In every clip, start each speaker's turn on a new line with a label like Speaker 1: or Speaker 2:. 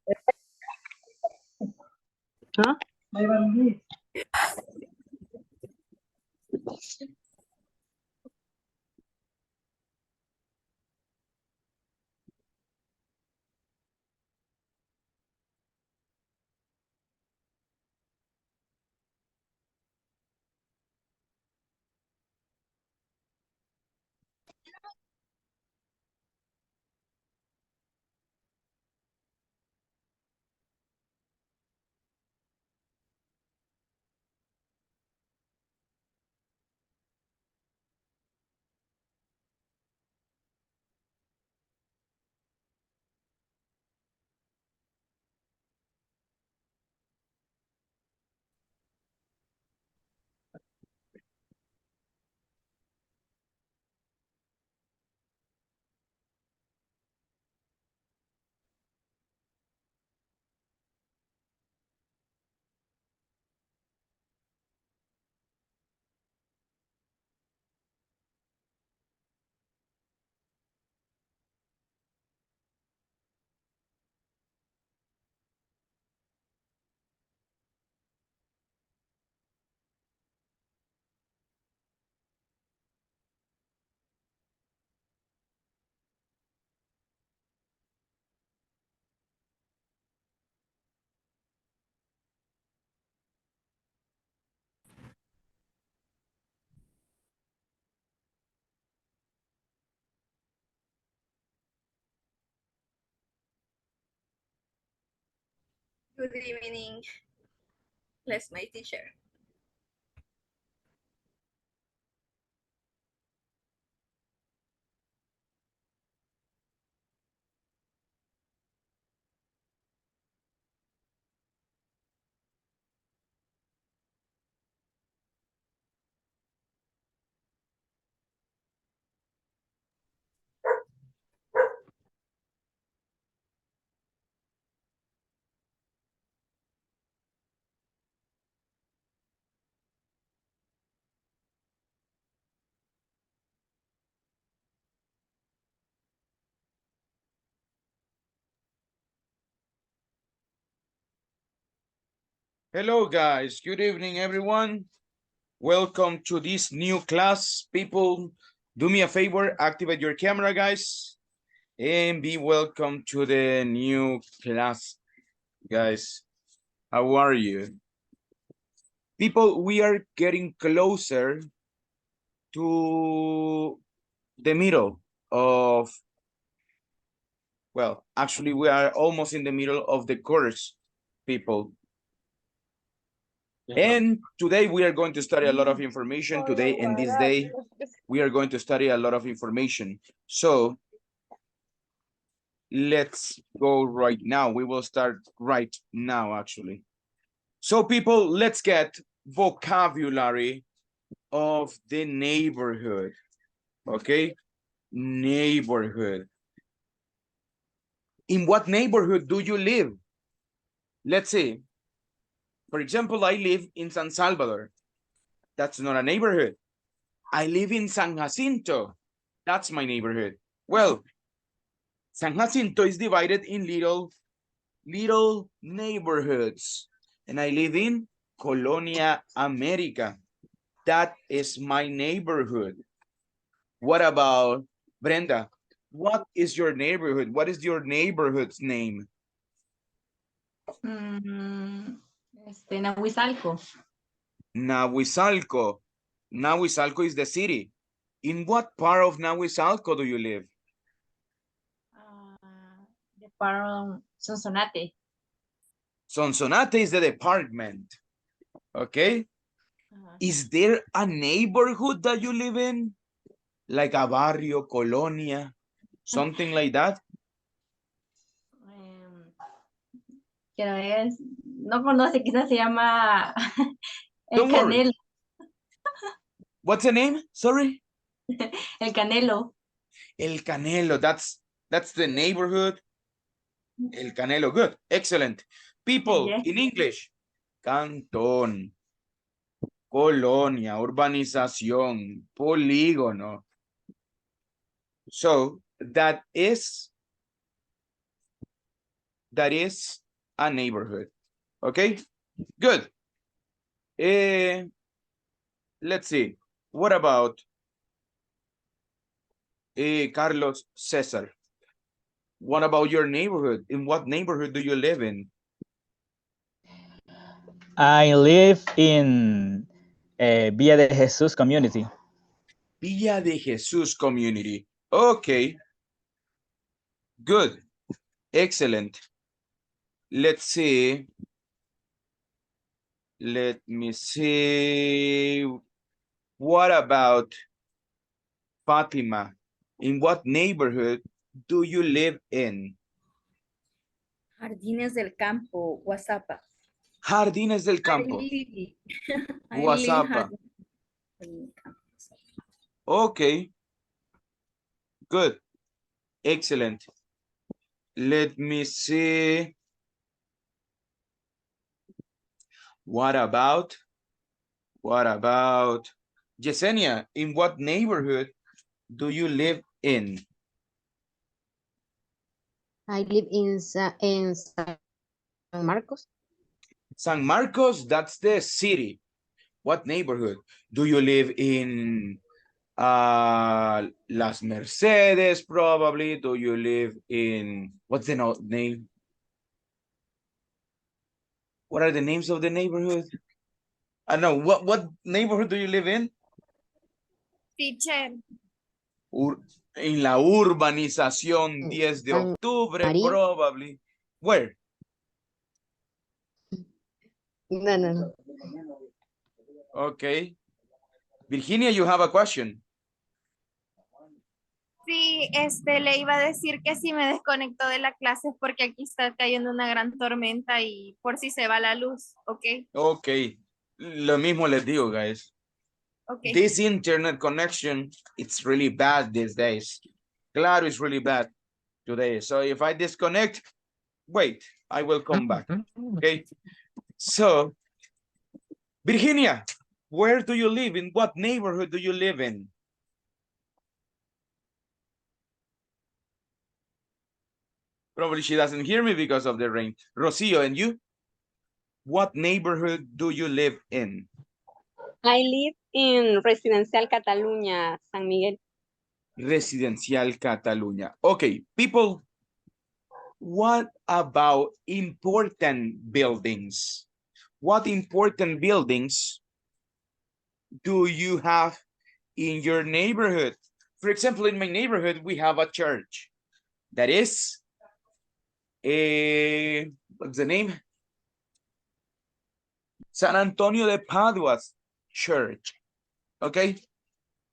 Speaker 1: Huh?
Speaker 2: Good evening, bless my teacher.
Speaker 3: Hello guys, good evening everyone. Welcome to this new class. People, do me a favor, activate your camera guys, and be welcome to the new class. Guys, how are you? People, we are getting closer to the middle of, well, actually we are almost in the middle of the course, people. And today we are going to study a lot of information. Today and this day, we are going to study a lot of information. So let's go right now. We will start right now, actually. So people, let's get vocabulary of the neighborhood. Okay, neighborhood. In what neighborhood do you live? Let's see. For example, I live in San Salvador. That's not a neighborhood. I live in San Jacinto. That's my neighborhood. Well, San Jacinto is divided in little neighborhoods. And I live in Colonia America. That is my neighborhood. What about Brenda? What is your neighborhood? What is your neighborhood's name?
Speaker 4: Nahuizalco.
Speaker 3: Nahuizalco. Nahuizalco is the city. In what part of Nahuizalco do you live?
Speaker 4: The part of Sonsonate.
Speaker 3: Sonsonate is the department. Okay. Is there a neighborhood that you live in? Like a barrio, colonia, something like that?
Speaker 4: Quiero ver, no conoce, quizás se llama El
Speaker 3: Don't worry.
Speaker 4: Canelo.
Speaker 3: What's the name? Sorry?
Speaker 4: El Canelo.
Speaker 3: El Canelo, that's the neighborhood. El Canelo, good, excellent. People,
Speaker 4: Yes.
Speaker 3: in English, cantón, colonia, urbanización, polígono. So that is that is a neighborhood. Okay, good. Let's see. What about Carlos Cesar? What about your neighborhood? In what neighborhood do you live in?
Speaker 5: I live in Villa de Jesus community.
Speaker 3: Villa de Jesus community. Okay. Good. Excellent. Let's see. Let me see. What about Fatima? In what neighborhood do you live in?
Speaker 2: Jardines del Campo, Guasapa.
Speaker 3: Jardines del Campo,
Speaker 2: I live
Speaker 3: Guasapa.
Speaker 2: Jardines del Campo.
Speaker 3: Okay. Good. Excellent. Let me see. What about Yesenia? In what neighborhood do you live in?
Speaker 1: I live in San Marcos.
Speaker 3: San Marcos, that's the city. What neighborhood? Do you live in Las Mercedes, probably? Do you live in, what's the name? What are the names of the neighborhood? I know. What neighborhood do you live in?
Speaker 2: Teacher.
Speaker 3: En la urbanización 10 de
Speaker 1: San
Speaker 3: octubre,
Speaker 1: María.
Speaker 3: probably. Where?
Speaker 1: No.
Speaker 3: Okay. Virginia, you have a question.
Speaker 6: Sí, le iba a decir que si me desconectó de la clase porque aquí está cayendo una gran tormenta y por si se va la luz, ¿ok?
Speaker 3: Okay. Lo mismo les digo, guys.
Speaker 6: Ok.
Speaker 3: This internet connection, it's really bad these days. Claro, it's really bad today. So if I disconnect, wait, I will come back. Okay. So, Virginia, where do you live? In what neighborhood do you live in? Probably she doesn't hear me because of the rain. Rocio, and you? What neighborhood do you live in?
Speaker 7: I live in Residencial Cataluña, San Miguel.
Speaker 3: Residencial Cataluña. Okay, people, what about important buildings? What important buildings do you have in your neighborhood? For example, in my neighborhood, we have a church. That is, what's the name? San Antonio de Padua's church. Okay.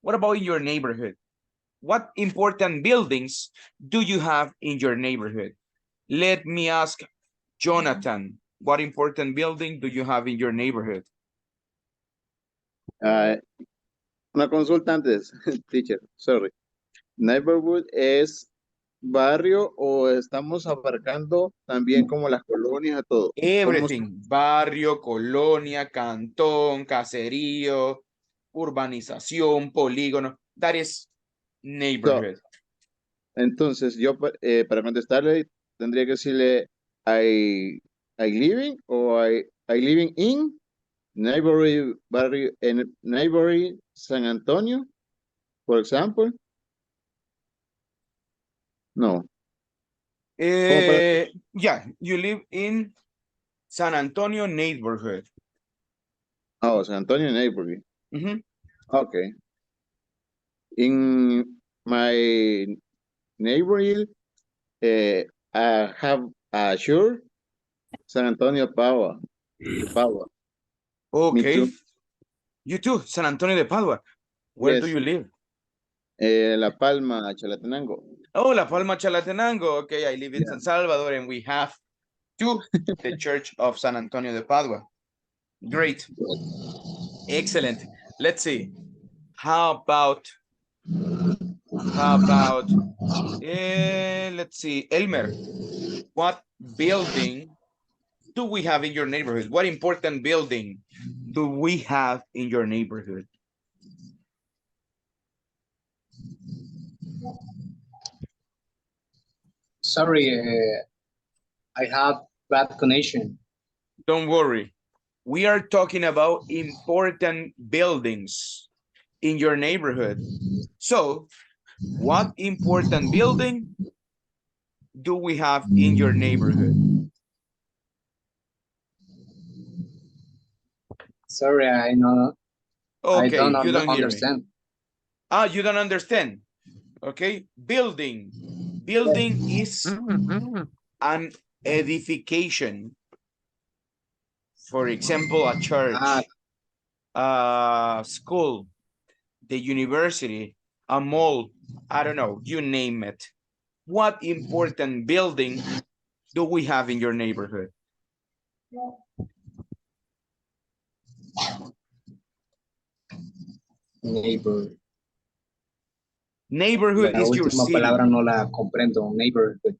Speaker 3: What about in your neighborhood? What important buildings do you have in your neighborhood? Let me ask Jonathan, what important building do you have in your neighborhood?
Speaker 8: Una consulta antes, teacher, sorry. Neighborhood es barrio o estamos abarcando también como las colonias a todo.
Speaker 3: Everything, barrio, colonia, cantón, caserío, urbanización, polígono, that is neighborhood.
Speaker 8: Entonces, yo para contestarle tendría que decirle I living o I living in neighborhood barrio en neighborhood San Antonio, for example. No.
Speaker 3: Yeah, you live in San Antonio neighborhood.
Speaker 8: Oh, San Antonio neighborhood. Okay. In my neighborhood, I have a sure San Antonio Padua.
Speaker 3: Okay.
Speaker 8: Me too.
Speaker 3: You too, San Antonio de Padua. Where do you live?
Speaker 8: La Palma, Chalatenango.
Speaker 3: Oh, La Palma, Chalatenango. Okay, I live in San Salvador and we have the Church of San Antonio de Padua. Great. Excellent. Let's see. How about, let's see, Elmer, what building do we have in your neighborhood? What important building do we have in your neighborhood?
Speaker 9: Sorry, I have bad connection.
Speaker 3: Don't worry. We are talking about important buildings in your neighborhood. So, what important building do we have in your neighborhood?
Speaker 9: Sorry, I know. I
Speaker 3: Okay,
Speaker 9: don't
Speaker 3: you don't hear me.
Speaker 9: understand.
Speaker 3: Ah, you don't understand. Okay, building. Building is an edification. For example, a church, a school, the university, a mall, I don't know, you name it. What important building do we have in your neighborhood?
Speaker 9: Neighbor.
Speaker 3: Neighborhood
Speaker 9: La
Speaker 3: is your
Speaker 9: última
Speaker 3: city.
Speaker 9: palabra no la comprendo. Neighborhood.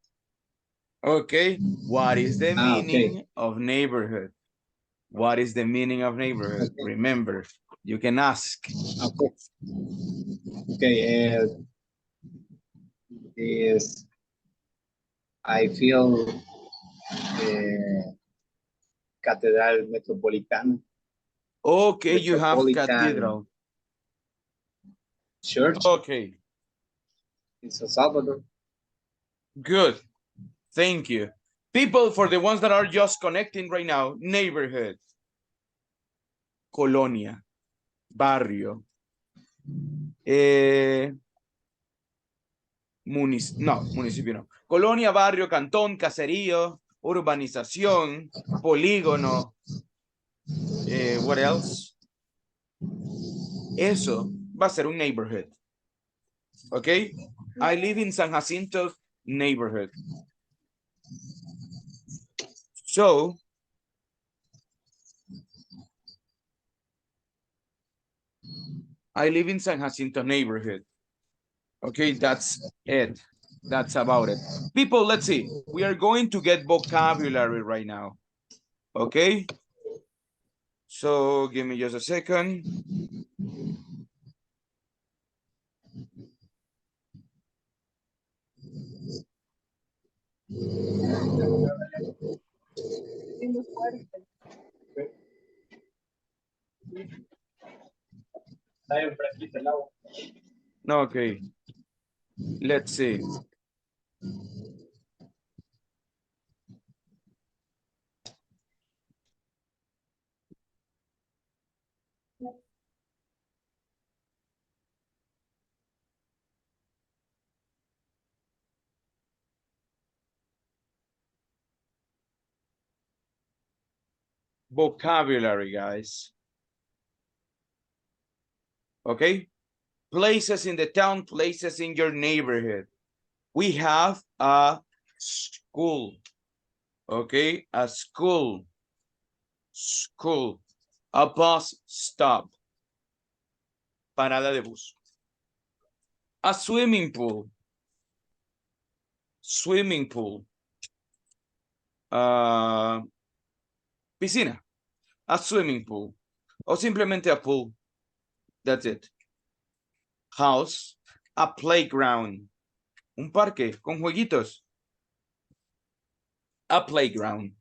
Speaker 3: Okay, what is the meaning
Speaker 9: Okay.
Speaker 3: of neighborhood? What is the meaning of neighborhood?
Speaker 9: Okay.
Speaker 3: Remember, you can ask.
Speaker 9: Okay. Okay. Is I feel Catedral Metropolitana.
Speaker 3: Okay, you have
Speaker 9: Metropolitan
Speaker 3: cathedral.
Speaker 9: Church
Speaker 3: Okay,
Speaker 9: in San Salvador.
Speaker 3: good. Thank you. People, for the ones that are just connecting right now, neighborhood, colonia, barrio, municipio no. Colonia, barrio, cantón, caserío, urbanización, polígono, what else? Eso va a ser un neighborhood. Okay? I live in San Jacinto neighborhood. So, I live in San Jacinto neighborhood. Okay, that's it. That's about it. People, let's see. We are going to get vocabulary right now. Okay? So, give me just a second. Okay. Let's see. Vocabulary, guys. Okay? Places in the town, places in your neighborhood. We have a school. Okay? A school. School. A bus stop. Parada de bus. A swimming pool. Swimming pool. Piscina. A swimming pool. O simplemente a pool. That's it. House. A playground. Un parque con jueguitos. A playground.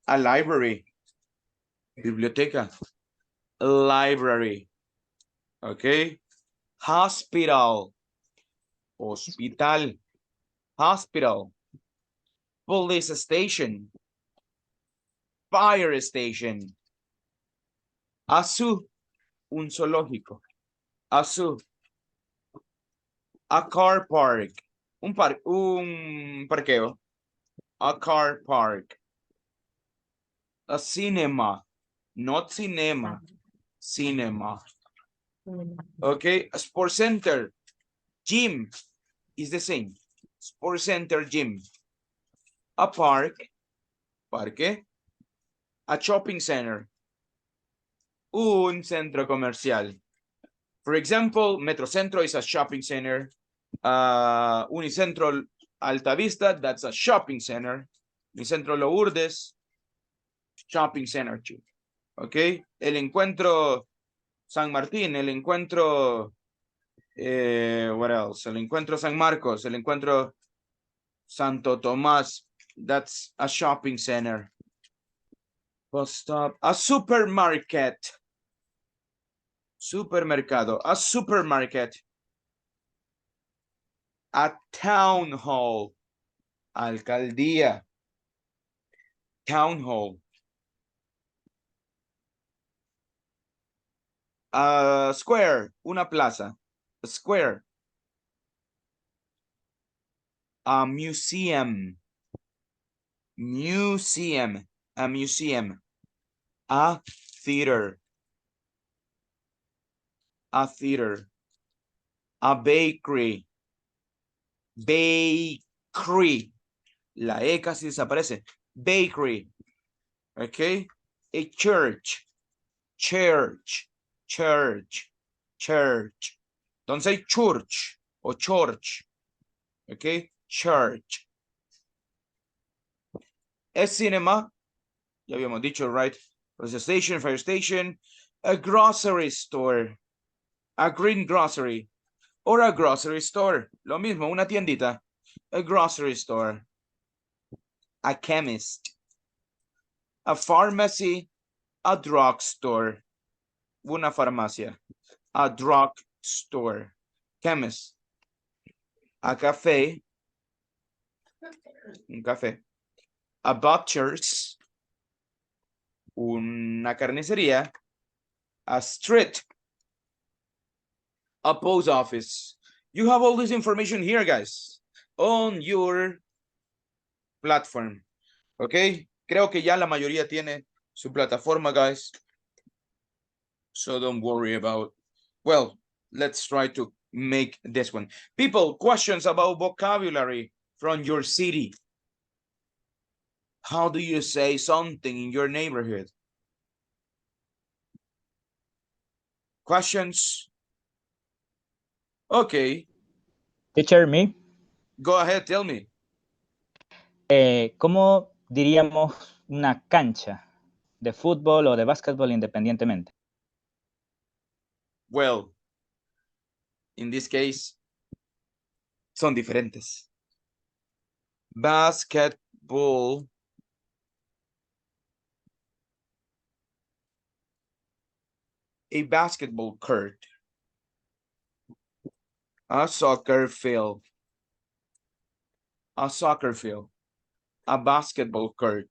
Speaker 3: A library. Biblioteca. A library. Okay. Hospital. Hospital. Hospital. Police station. Fire station. A zoo. Un zoológico. A zoo. A car park. Un parqueo. A car park. A cinema. Not cinema. Cinema. Okay. A sports center. Gym is the same. Sports center, gym. A park. Parque. A shopping center. Un centro comercial. For example, Metrocentro is a shopping center. Unicentro Altavista, that's a shopping center. Unicentro Lourdes, shopping center too. Okay. El Encuentro San Martín, el Encuentro, what else? El Encuentro San Marcos, el Encuentro Santo Tomás, That's a shopping center. Bus stop. A supermarket. Supermercado. A supermarket. A town hall. Alcaldía. Town hall. A square. Una plaza. A square. A museum. Museum. A museum. A theater. A theater. A bakery. Bakery. La E casi desaparece. Bakery. Okay. A church. Church. Church. Church. Don't say church or church. Okay. Church. A cinema. Ya habíamos dicho, right? Police station, fire station. A grocery store. A green grocery. Or a grocery store. Lo mismo, una tiendita. A grocery store. A chemist. A pharmacy. A drugstore. Una farmacia. A drugstore. Chemist. A café. Un café. A butcher's. Una carnicería. A street. A post office. You have all this information here, guys, on your platform. Okay, creo que ya la mayoría tiene su plataforma, guys. So don't worry about, well, let's try to make this one. People, questions about vocabulary from your city. How do you say something in your neighborhood? Questions? Okay.
Speaker 5: Teacher, me.
Speaker 3: Go ahead, tell me.
Speaker 5: ¿Cómo diríamos una cancha de fútbol o de básquetbol independientemente?
Speaker 3: Well, in this case, son diferentes. Basketball. A basketball court. A soccer field. A soccer field. A basketball court.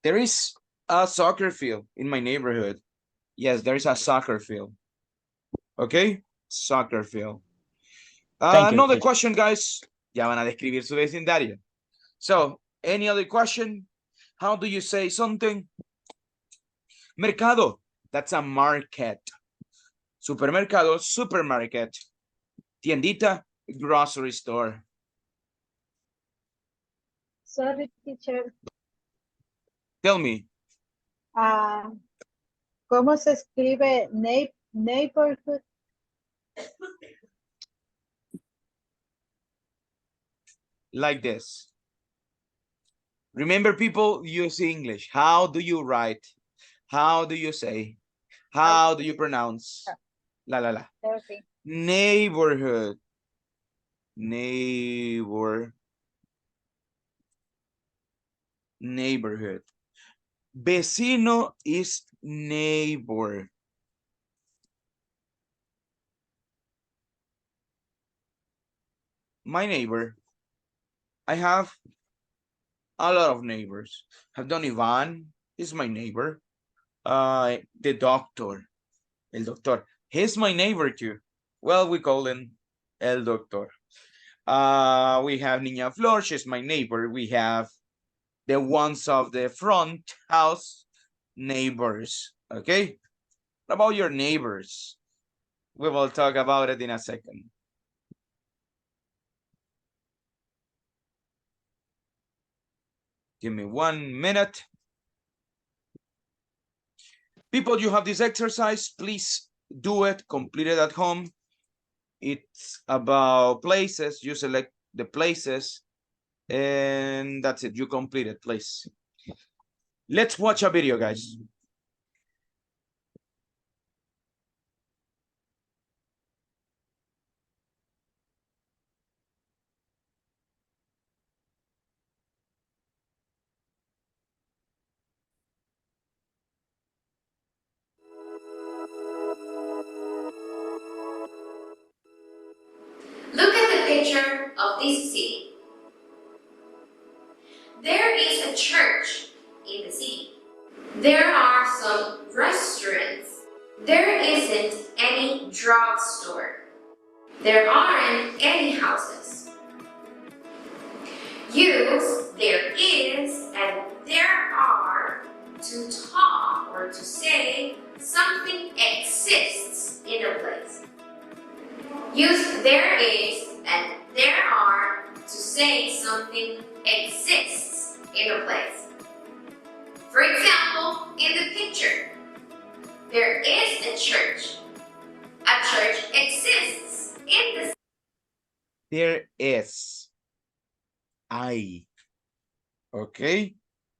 Speaker 3: There is a soccer field in my neighborhood. Yes, there is a soccer field. Okay, soccer field.
Speaker 5: Thank you,
Speaker 3: Another
Speaker 5: teacher.
Speaker 3: question, guys. Ya van a describir su vecindario. So, any other question? How do you say something? Mercado. That's a market. Supermercado, supermarket. Tiendita, grocery store.
Speaker 10: Sorry, teacher.
Speaker 3: Tell me.
Speaker 10: ¿Cómo se escribe neighborhood?
Speaker 3: Like this. Remember, people, use English. How do you write? How do you say? How do you pronounce? La la la.
Speaker 10: Okay.
Speaker 3: Neighborhood. Neighborhood. Vecino is neighbor. My neighbor. I have a lot of neighbors. I've done Ivan, he's my neighbor. The doctor, el doctor, he's my neighbor too. Well, we call him el doctor. We have Niña Flor, she's my neighbor. We have the ones of the front house, neighbors. Okay, what about your neighbors? We will talk about it in a second. Give me 1 minute. People, you have this exercise, please do it, complete it at home. It's about places. You select the places and that's it. You complete it, please. Let's watch a video, guys.
Speaker 11: picture of this city. There is a church in the city. There are some restaurants. There isn't any drugstore. There aren't any houses. Use there is and there are to talk or to say something exists in a place. Use there is and there are to say something exists in a place. For example, in the picture, there is a church. A church exists in the
Speaker 3: There is. Okay.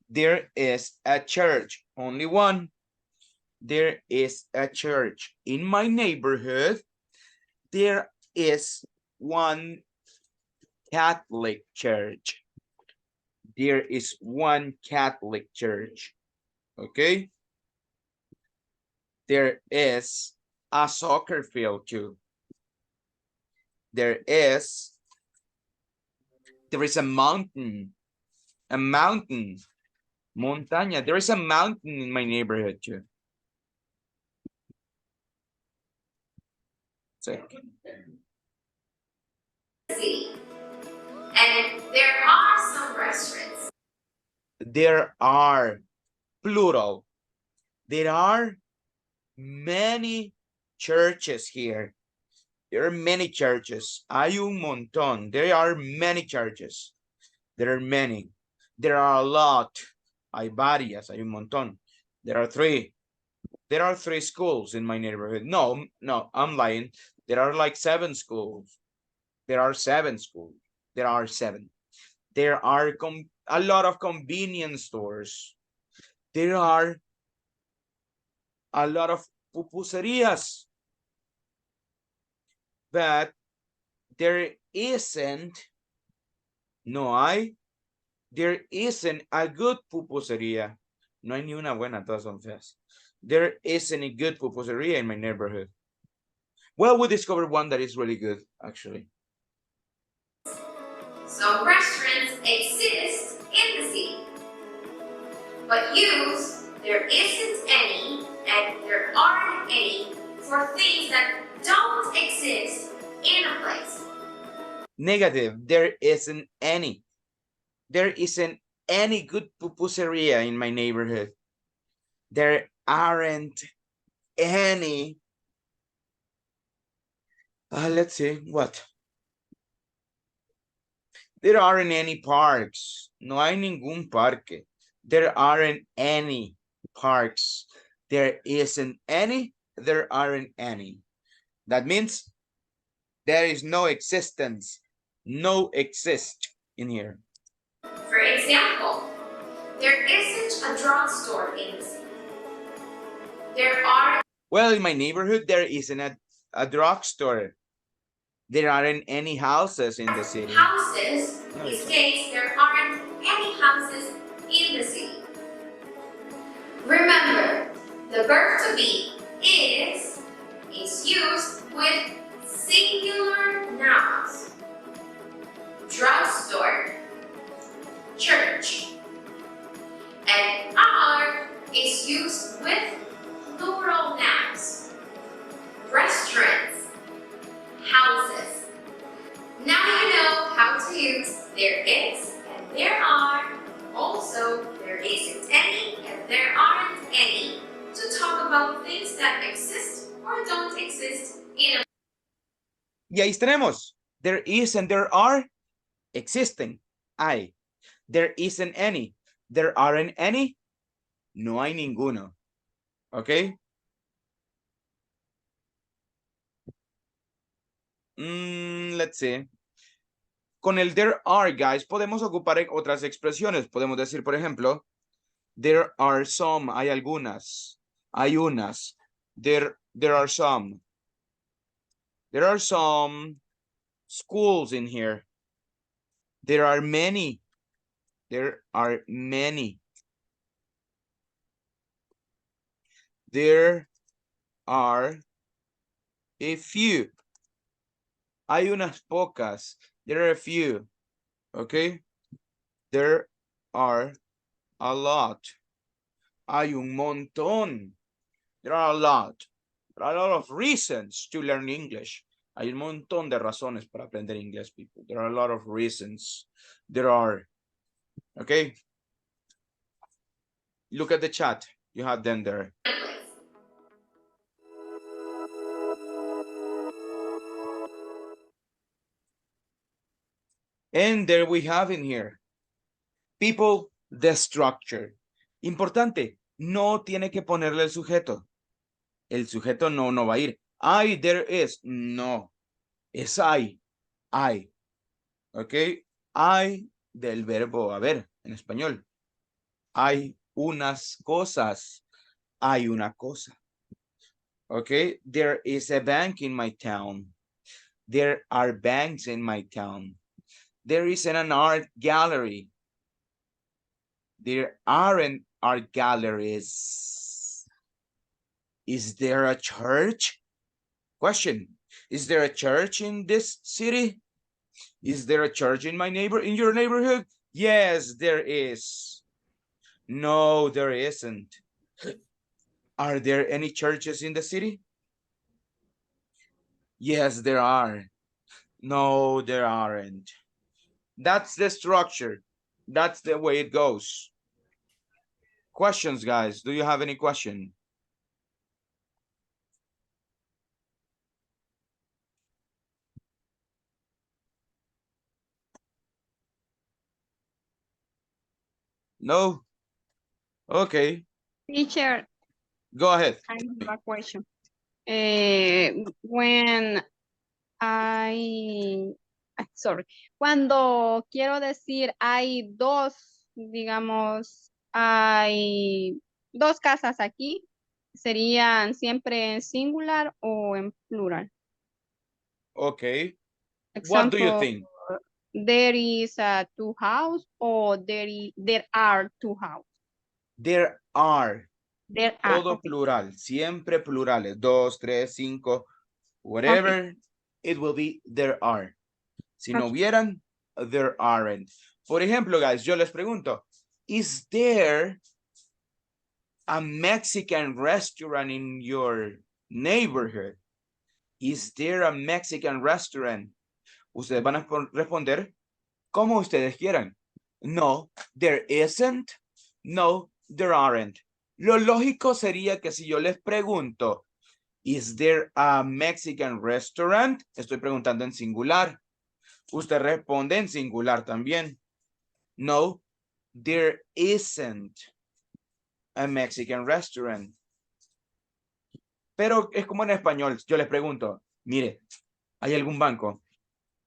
Speaker 3: There is a church. Only one. There is a church. In my neighborhood, there is one Catholic church. There is one Catholic church. Okay. There is a soccer field too. There is a mountain. A mountain. Montaña. There is a mountain in my neighborhood too.
Speaker 11: city. And there are some restaurants.
Speaker 3: There are, plural. There are many churches here. There are many churches. Hay un montón. There are many churches. There are many. There are a lot. Hay varias. Hay un montón. There are three. There are 3 schools in my neighborhood. No, I'm lying. There are like 7 schools. There are 7 schools. There are 7. There are a lot of convenience stores. There are a lot of pupuserias. But there isn't, there isn't a good pupuseria. No hay ni una buena, todas son feas. There isn't a good pupuseria in my neighborhood. Well, we discovered one that is really good, actually.
Speaker 11: Some restaurants exist in the city. But use there isn't any and there aren't any for things that don't exist in a place.
Speaker 3: Negative, there isn't any. There isn't any good pupuseria in my neighborhood. There aren't any. Let's see, what? There aren't any parks. No hay ningún parque. There aren't any parks. There isn't any. There aren't any. That means there is no existence. No exist in here.
Speaker 11: For example, there isn't a drugstore in the city. There are.
Speaker 3: Well, in my neighborhood, there isn't a drugstore. There aren't any houses in the city.
Speaker 11: Houses, in this case, there aren't any houses in the city. Remember, the verb to be is used with singular nouns. Drugstore, church, and are is used with plural nouns. Restaurants, houses. Now you know how to use there is and there are. Also, there isn't any and there aren't any to talk about things that exist or don't exist in a.
Speaker 3: Y ahí tenemos. There is and there are. Existen. Hay. There isn't any. There aren't any. No hay ninguno. Okay. Let's see. Con el there are, guys, podemos ocupar otras expresiones. Podemos decir, por ejemplo, there are some, hay algunas, hay unas. There are some. There are some schools in here. There are many. There are many. There are a few. Hay unas pocas. There are a few. Okay. There are a lot. Hay un montón. There are a lot. There are a lot of reasons to learn English. Hay un montón de razones para aprender inglés, people. There are a lot of reasons. There are. Okay. Look at the chat. You have them there. And there we have in here. People, the structure. Importante, no tiene que ponerle el sujeto. El sujeto no va a ir. I, there is. No. Es I. I. Ok. I del verbo haber en español. Hay unas cosas. Hay una cosa. Ok. There is a bank in my town. There are banks in my town. There is an art gallery. There aren't art galleries. Is there a church? Question. Is there a church in this city? Is there a church in your neighborhood? Yes, there is. No, there isn't. Are there any churches in the city? Yes, there are. No, there aren't. That's the structure. That's the way it goes. Questions, guys? Do you have any question? No? Okay.
Speaker 7: Teacher,
Speaker 3: Go ahead.
Speaker 7: I have a question. When sorry, cuando quiero decir hay dos, digamos, hay dos casas aquí, ¿serían siempre en singular o en plural?
Speaker 3: Okay. What do you
Speaker 7: Example,
Speaker 3: think?
Speaker 7: there is a two house or there are two house.
Speaker 3: There are.
Speaker 7: There are,
Speaker 3: Todo
Speaker 7: okay.
Speaker 3: plural. Siempre plurales. 2, 3, 5. Whatever.
Speaker 7: Okay.
Speaker 3: It will be there are. Si no
Speaker 7: Okay.
Speaker 3: hubieran, there aren't. Por ejemplo, guys, yo les pregunto, is there a Mexican restaurant in your neighborhood? Is there a Mexican restaurant? Ustedes van a responder como ustedes quieran. No, there isn't. No, there aren't. Lo lógico sería que si yo les pregunto, is there a Mexican restaurant? Estoy preguntando en singular. Usted responde en singular también. No, there isn't a Mexican restaurant. Pero es como en español. Yo les pregunto, mire, ¿hay algún banco?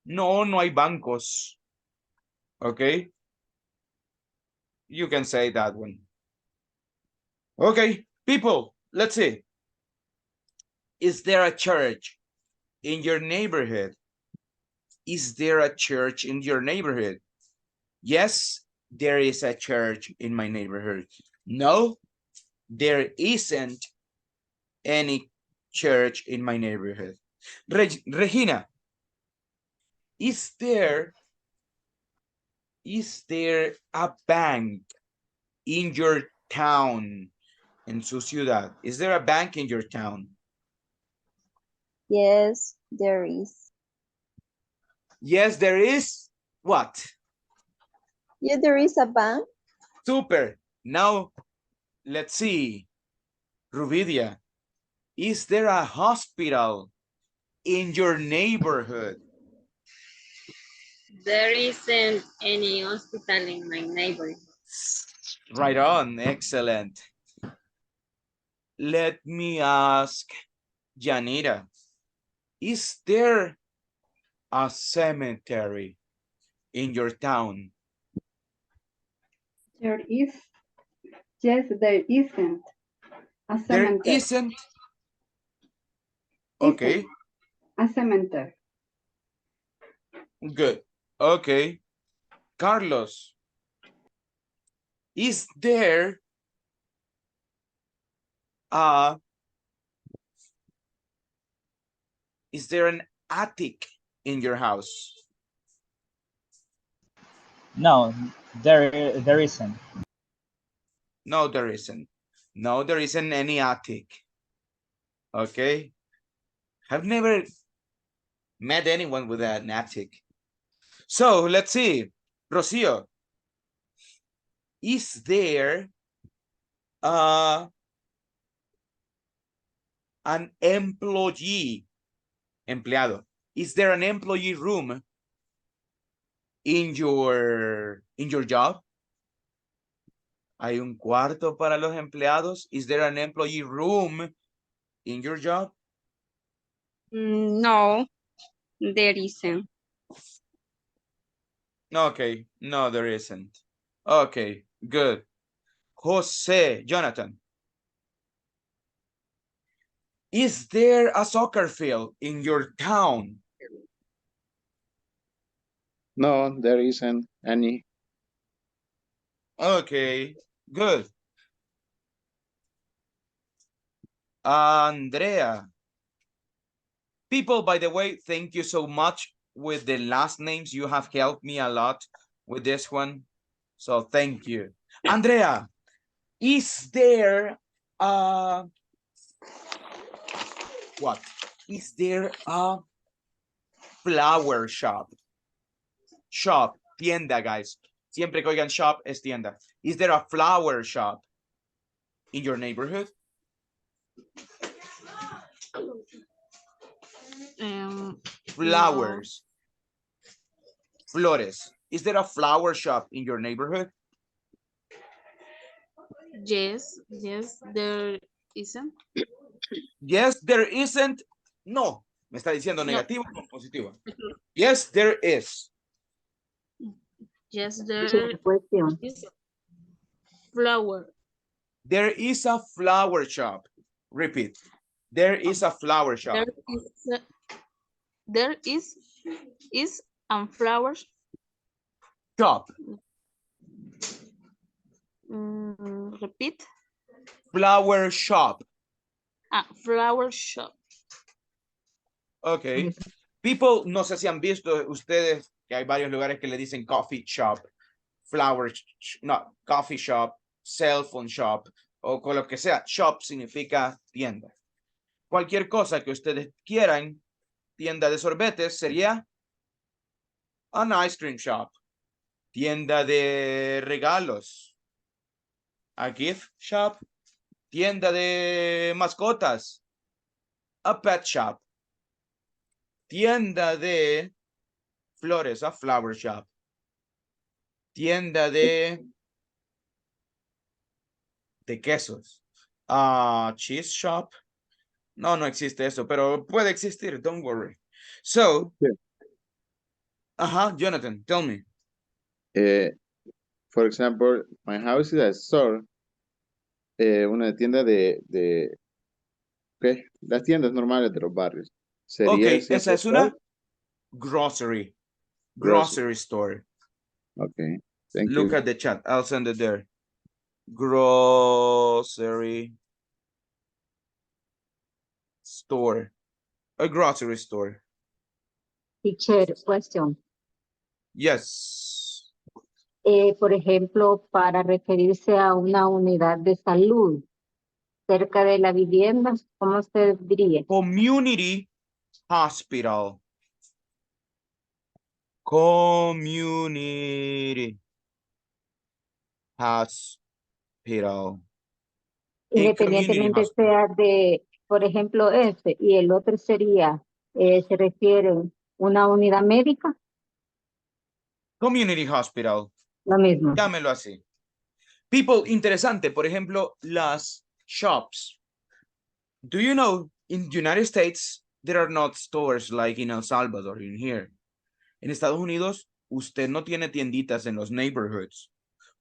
Speaker 3: No, no hay bancos. Okay. You can say that one. Okay, people, let's see. Is there a church in your neighborhood? Is there a church in your neighborhood? Yes, there is a church in my neighborhood. No, there isn't any church in my neighborhood. Regina, is there a bank in your town, en su ciudad? Is there a bank in your town?
Speaker 12: Yes, there is.
Speaker 3: Yes, there is. What?
Speaker 12: Yeah, there is a bank.
Speaker 3: Super. Now, let's see. Rubidia, is there a hospital in your neighborhood?
Speaker 7: There isn't any hospital in my neighborhood.
Speaker 3: Right on. Excellent. Let me ask Janita, is there a cemetery in your town?
Speaker 13: There is. Yes, there isn't. A
Speaker 3: There
Speaker 13: cemetery.
Speaker 3: isn't. Okay.
Speaker 13: A cemetery.
Speaker 3: Good. Okay. Carlos, is there an attic in your house?
Speaker 5: No, there isn't.
Speaker 3: No, there isn't. No, there isn't any attic. Okay. I've never met anyone with an attic. So let's see. Rocio, is there an employee, empleado? Is there an employee room in your job? ¿Hay un cuarto para los empleados? Is there an employee room in your job?
Speaker 7: No, there isn't.
Speaker 3: Okay, no, there isn't. Okay, good. Jose, Jonathan. Is there a soccer field in your town?
Speaker 8: No, there isn't any.
Speaker 3: Okay, good. Andrea. People, by the way, thank you so much with the last names. You have helped me a lot with this one. So thank you. Andrea, is there what? Is there a flower shop? Shop, tienda, guys. Siempre que oigan shop es tienda. Is there a flower shop in your neighborhood? Flowers. No. Flores. Is there a flower shop in your neighborhood?
Speaker 14: Yes, there isn't.
Speaker 3: Yes, there isn't. No. Me está diciendo negativo o positivo. Yes, there is.
Speaker 14: Yes, there is flower.
Speaker 3: There is a flower shop. Repeat. There is a flower shop.
Speaker 14: There is a flower
Speaker 3: shop.
Speaker 14: Repeat.
Speaker 3: Flower shop.
Speaker 14: Flower shop.
Speaker 3: Okay. People, no sé si han visto ustedes que hay varios lugares que le dicen coffee shop, flower, no, coffee shop, cell phone shop, o con lo que sea. Shop significa tienda. Cualquier cosa que ustedes quieran, tienda de sorbetes sería an ice cream shop. Tienda de regalos, a gift shop. Tienda de mascotas, a pet shop. Tienda de flores, a flower shop. Tienda de quesos, cheese shop. No, no existe eso, pero puede existir, don't worry. So, Jonathan, tell me.
Speaker 8: For example, my house is a store. Una tienda de ¿qué? Las tiendas normales de los barrios. Sería
Speaker 3: Esa es una grocery store.
Speaker 8: Okay, thank
Speaker 3: Look
Speaker 8: you.
Speaker 3: at the chat, I'll send it there. Grocery store. A grocery store.
Speaker 15: Teacher, question.
Speaker 3: Yes.
Speaker 15: Por ejemplo, para referirse a una unidad de salud cerca de la vivienda, ¿cómo se diría?
Speaker 3: Community hospital. Community hospital.
Speaker 15: Independientemente sea de, por ejemplo, este, y el otro sería, se refiere a una unidad médica.
Speaker 3: Community hospital.
Speaker 15: Lo mismo.
Speaker 3: Llámelo así. People, interesante, por ejemplo, las shops. Do you know, in the United States, there are not stores like in El Salvador, in here. En Estados Unidos, usted no tiene tienditas en los neighborhoods.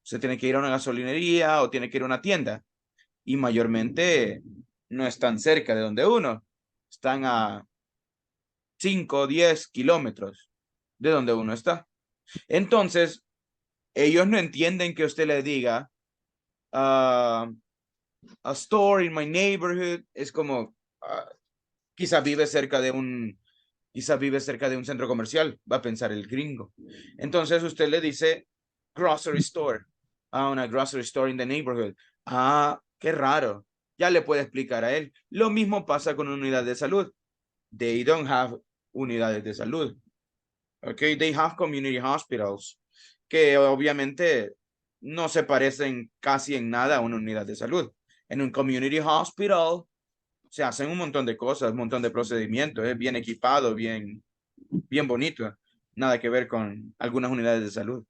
Speaker 3: Usted tiene que ir a una gasolinería o tiene que ir a una tienda. Y mayormente no están cerca de donde uno. Están a 5 o 10 kilómetros de donde uno está. Entonces, ellos no entienden que usted le diga a store in my neighborhood. Es como quizá vive cerca de un Quizás vive cerca de un centro comercial, va a pensar el gringo. Entonces usted le dice grocery store. Una grocery store in the neighborhood. Qué raro. Ya le puede explicar a él. Lo mismo pasa con una unidad de salud. They don't have unidades de salud. Okay, they have community hospitals, que obviamente no se parecen casi en nada a una unidad de salud. En un community hospital se hacen un montón de cosas, un montón de procedimientos, es bien equipado, bien bonito. Nada que ver con algunas unidades de salud,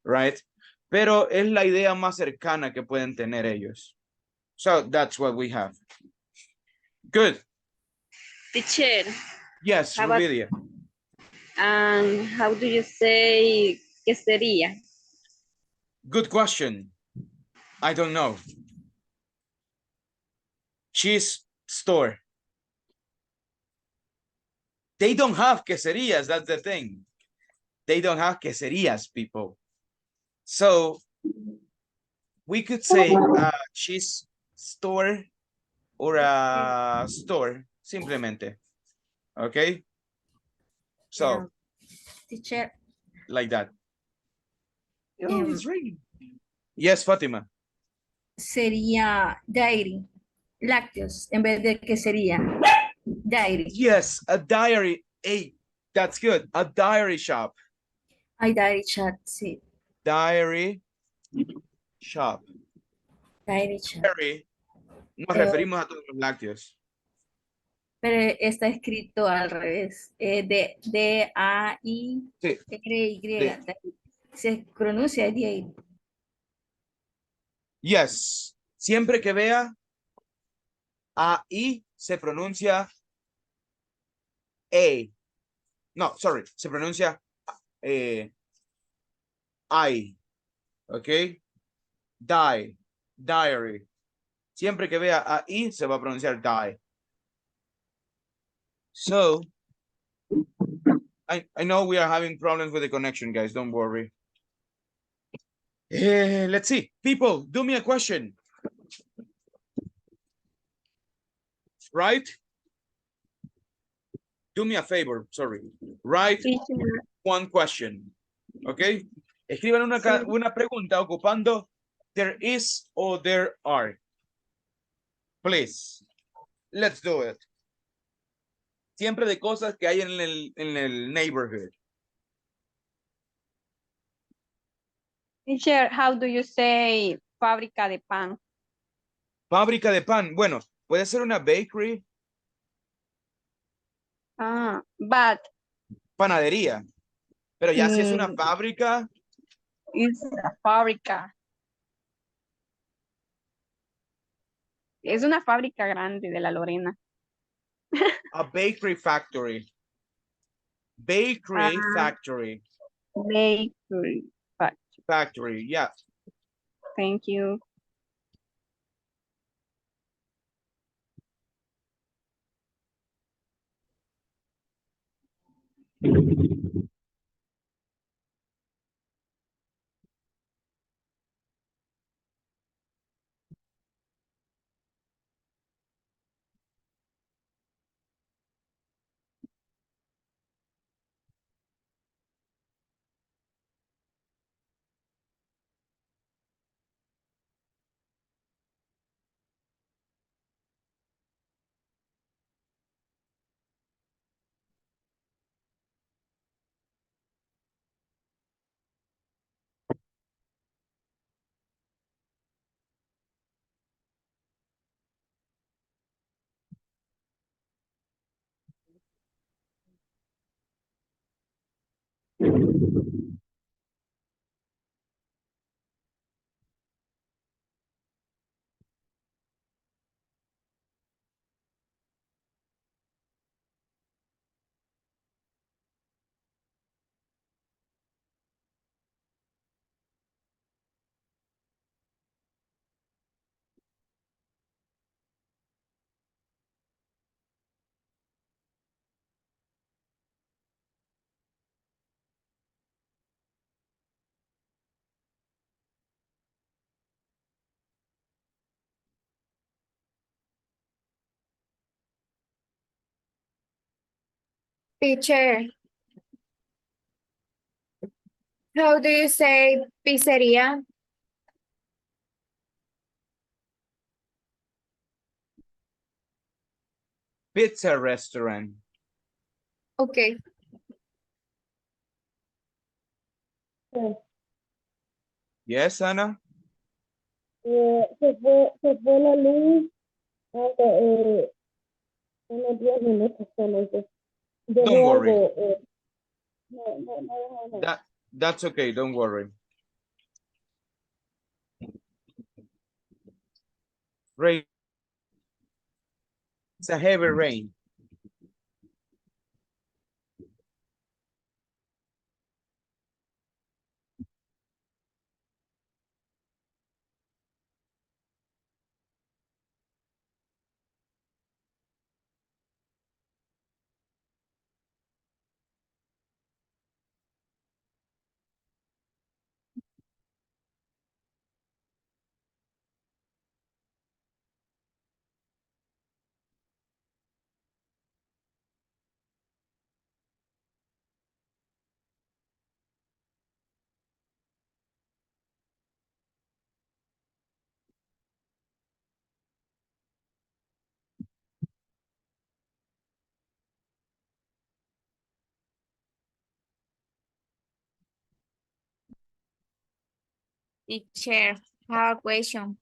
Speaker 3: right? Pero es la idea más cercana que pueden tener ellos. So that's what we have. Good.
Speaker 7: Teacher,
Speaker 3: Yes,
Speaker 7: how about,
Speaker 3: Rubidia.
Speaker 7: how do you say qué sería?
Speaker 3: Good question. I don't know. Cheese store. They don't have quesadillas. That's the thing. They don't have quesadillas, people. So we could say a cheese store or a store, simplemente. Okay? So,
Speaker 2: Teacher,
Speaker 3: like that. Oh,
Speaker 2: em,
Speaker 3: it's raining. Yes, Fatima.
Speaker 2: sería dairy, lácteos, en vez de que sería dairy.
Speaker 3: Yes, a diary. Hey, that's good. A diary shop.
Speaker 2: Hay dairy chat, sí.
Speaker 3: Diary shop.
Speaker 2: Dairy chat.
Speaker 3: Diary. Nos referimos a todos los lácteos.
Speaker 2: Pero está escrito al revés. D-A-I-R-Y.
Speaker 3: Sí.
Speaker 2: Se pronuncia dairy.
Speaker 3: Yes. Siempre que vea A-I se pronuncia A. No, sorry. Se pronuncia I. ¿Ok? Die. Diary. Siempre que vea A-I se va a pronunciar die. So, I know we are having problems with the connection, guys. Don't worry. Let's see. People, do me a question. Right? Do me a favor, sorry. Write one question. ¿Ok? Escriban una pregunta ocupando there is or there are. Please. Let's do it. Siempre de cosas que hay en el neighborhood.
Speaker 7: Teacher, how do you say fábrica de pan?
Speaker 3: Fábrica de pan. Bueno, puede ser una bakery.
Speaker 7: But.
Speaker 3: Panadería. Pero ya si es una fábrica.
Speaker 7: Es una fábrica. Es una fábrica grande de la Lorena.
Speaker 3: A bakery factory. Bakery factory.
Speaker 7: Bakery factory.
Speaker 3: Factory, yeah.
Speaker 7: Thank you.
Speaker 6: Teacher, how do you say pizzeria?
Speaker 3: Pizza restaurant.
Speaker 6: Okay.
Speaker 3: Yes, Ana?
Speaker 16: Se fue la luz unos 10 minutos solo.
Speaker 3: Don't
Speaker 16: Dejé
Speaker 3: worry.
Speaker 16: algo. No dejó nada.
Speaker 3: That's okay, don't worry. Rain. It's a heavy rain.
Speaker 6: Teacher, I have a question.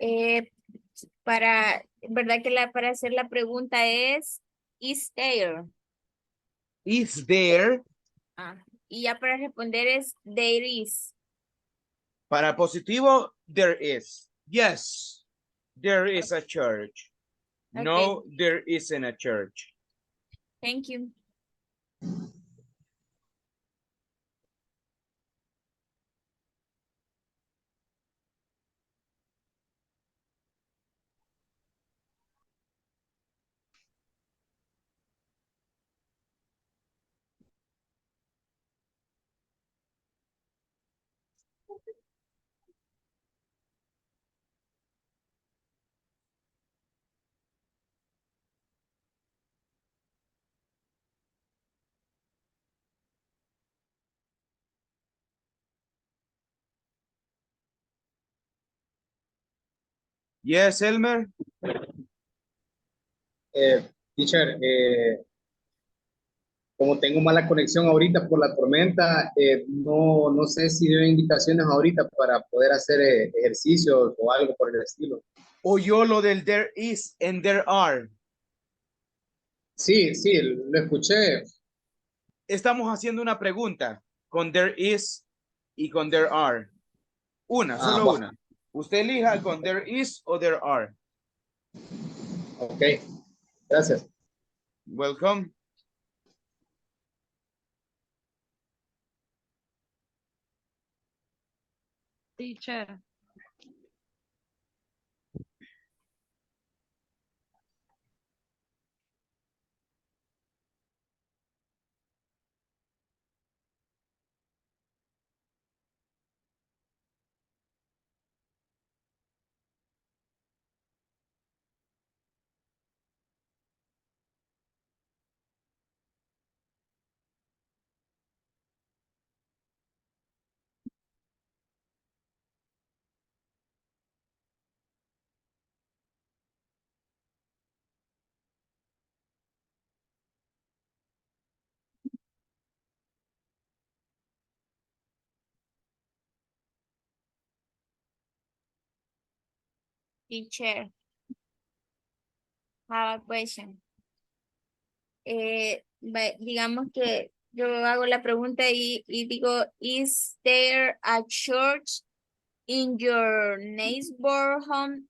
Speaker 6: ¿Verdad que para hacer la pregunta is there?
Speaker 3: Is there?
Speaker 6: Y ya para responder es there is.
Speaker 3: Para positivo, there is. Yes, there is a church. No, there isn't a church.
Speaker 6: Thank you.
Speaker 3: Yes, Elmer.
Speaker 9: Teacher, como tengo mala conexión ahorita por la tormenta, no sé si doy indicaciones ahorita para poder hacer ejercicios o algo por el estilo.
Speaker 3: Oyó lo del there is and there are.
Speaker 9: Sí, lo escuché.
Speaker 3: Estamos haciendo una pregunta con there is y con there are. Solo
Speaker 9: bueno.
Speaker 3: una. Usted elija con there is o there are.
Speaker 9: Ok, gracias.
Speaker 3: Welcome.
Speaker 14: Teacher.
Speaker 6: Teacher, I have a question. Digamos que yo hago la pregunta y digo, is there a church in your neighborhood?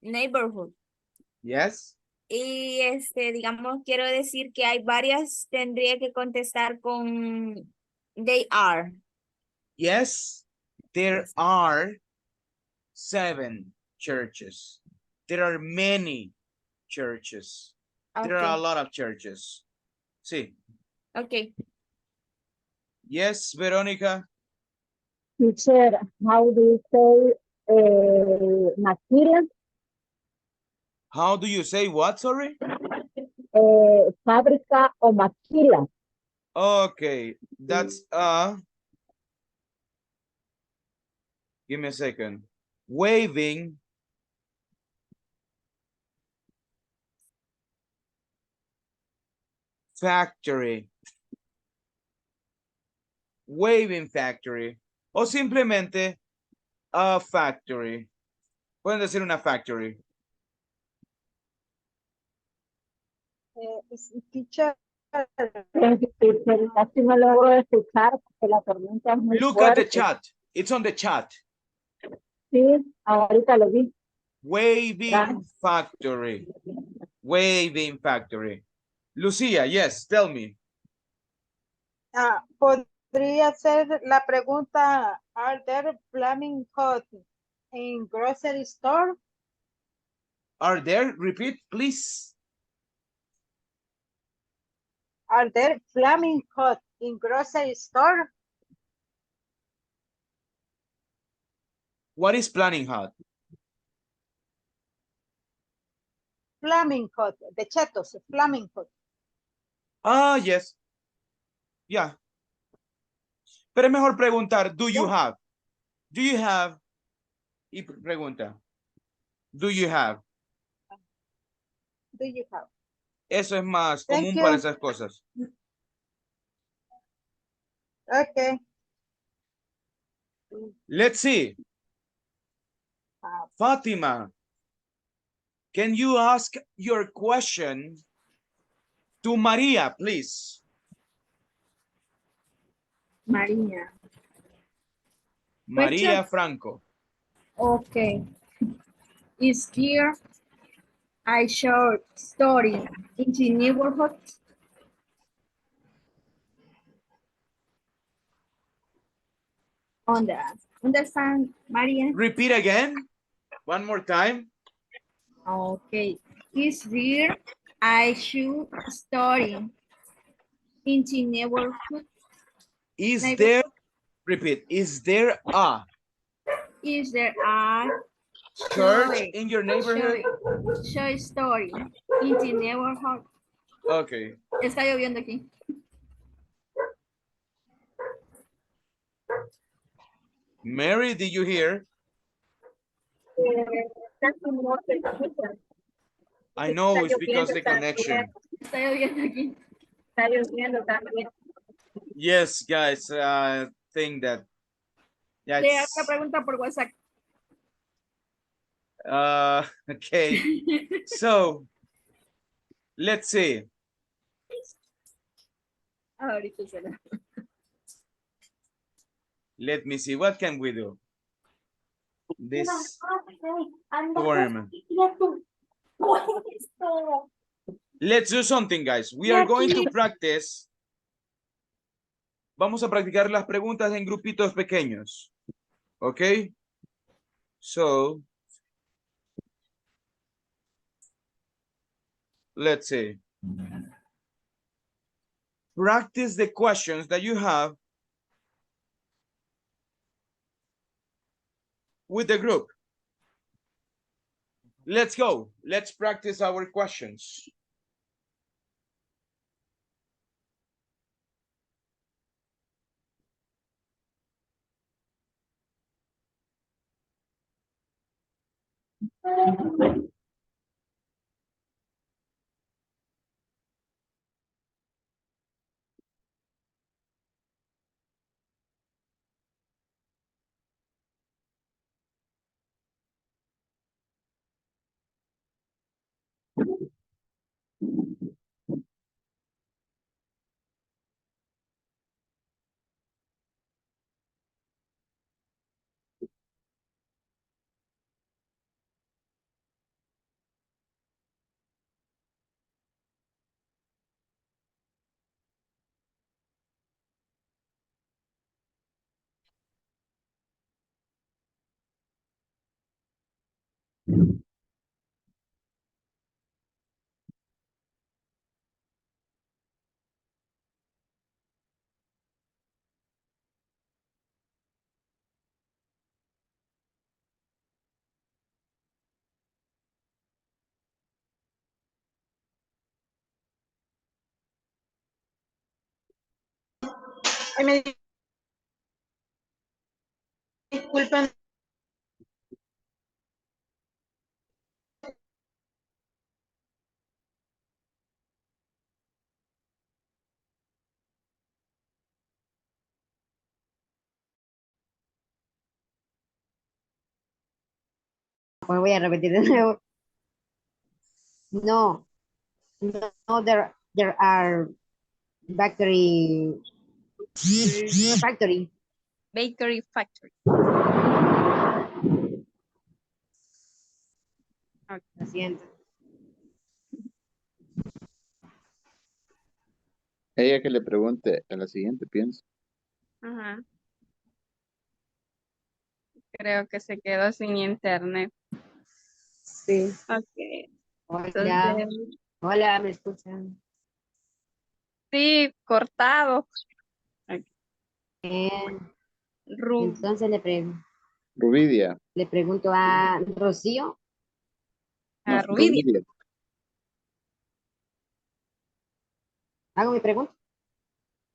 Speaker 6: Neighborhood.
Speaker 3: Yes.
Speaker 6: Y digamos, quiero decir que hay varias, tendría que contestar con they are.
Speaker 3: Yes, there are 7 churches. There are many churches. There are a lot of churches. Sí.
Speaker 6: Okay.
Speaker 3: Yes, Verónica.
Speaker 15: Teacher, how do you say material?
Speaker 3: How do you say what, sorry?
Speaker 15: Fábrica o maquila.
Speaker 3: Okay, that's give me a second. Waving factory. Waving factory. O simplemente a factory. Pueden decir una factory.
Speaker 10: Teacher,
Speaker 15: Casi no logro escuchar porque la tormenta es muy
Speaker 3: Look at the
Speaker 15: fuerte.
Speaker 3: chat. It's on the chat.
Speaker 15: Sí, ahorita lo vi.
Speaker 3: Waving factory. Waving factory. Lucia, yes, tell me.
Speaker 10: podría ser la pregunta, are there flaming hot in grocery store?
Speaker 3: Are there? Repeat, please.
Speaker 10: Are there flaming hot in grocery store?
Speaker 3: What is planning hot?
Speaker 10: Flaming hot, de chetos, flaming hot.
Speaker 3: Ah, yes. Yeah. Pero es mejor preguntar, do you have? Do you have? Y pregunta, do you have?
Speaker 10: Do you have?
Speaker 3: Eso es más
Speaker 10: Thank
Speaker 3: común
Speaker 10: you.
Speaker 3: para esas cosas.
Speaker 10: Okay.
Speaker 3: Let's see. Fatima, can you ask your question to Maria, please?
Speaker 6: María.
Speaker 3: Maria Franco.
Speaker 6: Okay. Is there a short story in the neighborhood? Understand, María?
Speaker 3: Repeat again. One more time.
Speaker 6: Okay. Is there a short story in the neighborhood?
Speaker 3: Is there, repeat, is there a
Speaker 6: Is there a
Speaker 3: church in your neighborhood?
Speaker 6: short story in the neighborhood?
Speaker 3: Okay.
Speaker 6: Está lloviendo aquí.
Speaker 3: Mary, did you hear? I know it's because the connection.
Speaker 6: Está lloviendo aquí.
Speaker 15: Está lloviendo también.
Speaker 3: Yes, guys, think that. Yeah,
Speaker 6: Le hago una pregunta por WhatsApp.
Speaker 3: okay. So, let's see.
Speaker 6: Ahorita será.
Speaker 3: Let me see. What can we do? This storm. Let's do something, guys. We are going to practice. Vamos a practicar las preguntas en grupitos pequeños. Okay? So, let's see. Practice the questions that you have with the group. Let's go. Let's practice our questions.
Speaker 10: Me disculpen.
Speaker 1: Pues voy a repetir de nuevo. No, no, there are bakery factory.
Speaker 6: Bakery factory.
Speaker 1: Okay. Lo siento.
Speaker 8: Ella que le pregunte a la siguiente, pienso.
Speaker 17: Ajá. Creo que se quedó sin internet.
Speaker 7: Sí.
Speaker 17: Ok.
Speaker 1: Hola,
Speaker 17: Entonces,
Speaker 1: hola, ¿me escuchan?
Speaker 17: sí, cortado. Ok.
Speaker 1: Entonces
Speaker 8: Rubidia.
Speaker 1: le pregunto a Rocío.
Speaker 8: No,
Speaker 17: Rubidia.
Speaker 8: Rubidia.
Speaker 1: ¿Hago mi pregunta?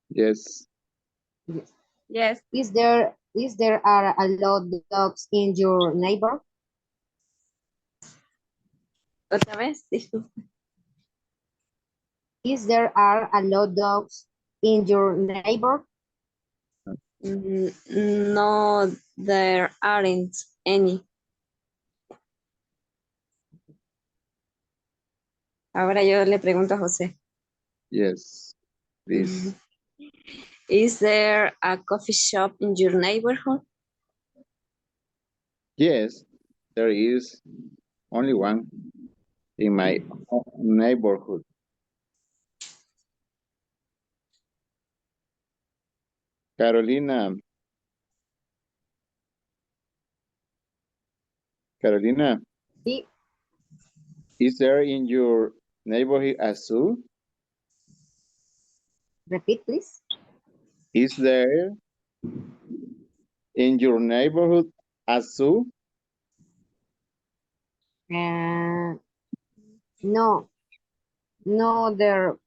Speaker 8: Yes.
Speaker 1: Yes.
Speaker 17: Yes.
Speaker 1: Is there are a lot of dogs in your neighbor?
Speaker 7: Otra vez, disculpe.
Speaker 1: Is there are a lot of dogs in your neighbor?
Speaker 7: No, there aren't any. Ahora yo le pregunto a José.
Speaker 8: Yes. Please.
Speaker 7: Is there a coffee shop in your neighborhood?
Speaker 8: Yes, there is only one in my neighborhood. Carolina. Carolina.
Speaker 1: Sí.
Speaker 8: Is there in your neighborhood a zoo?
Speaker 1: Repeat, please.
Speaker 8: Is there in your neighborhood a zoo?
Speaker 1: No, there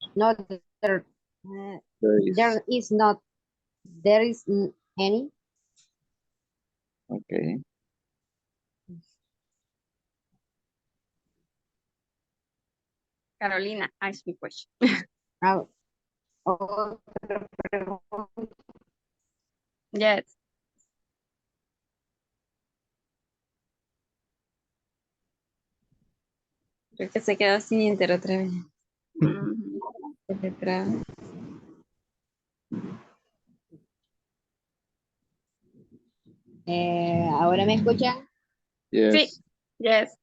Speaker 1: is not. There is any.
Speaker 8: Okay.
Speaker 17: Carolina, ask me question. Yes.
Speaker 7: Creo que se quedó sin inter otra vez.
Speaker 1: ¿Ahora me escuchan?
Speaker 8: Yes.
Speaker 17: Sí. Yes.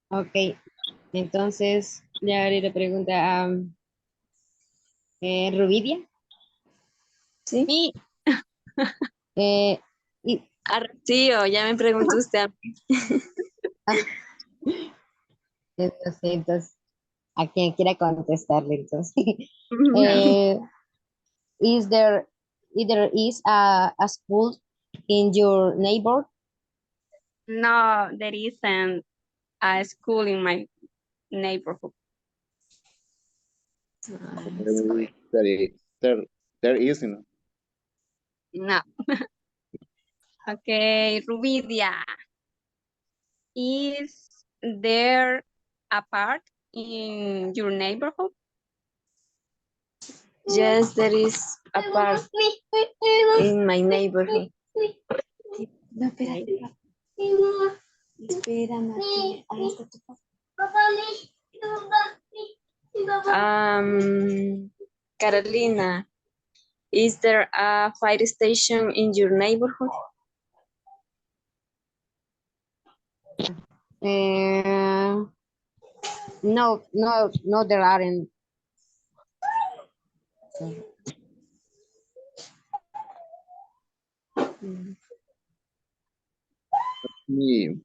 Speaker 1: Ok. Entonces, le haré la pregunta a Rubidia.
Speaker 7: Sí.
Speaker 1: Y,
Speaker 7: Rocío, ya me preguntó usted a mí.
Speaker 1: entonces, a quien quiera contestarle, entonces. Is there is a school in your neighbor?
Speaker 17: No, there isn't a school in my neighborhood.
Speaker 8: There isn't.
Speaker 17: No. Okay, Rubidia. Is there a park in your neighborhood?
Speaker 7: Yes, there is a park in my neighborhood. No, espérate. Espera, Mati. Ahí está tu papá. Carolina, is there a fire station in your neighborhood?
Speaker 1: No, there aren't.
Speaker 8: Me.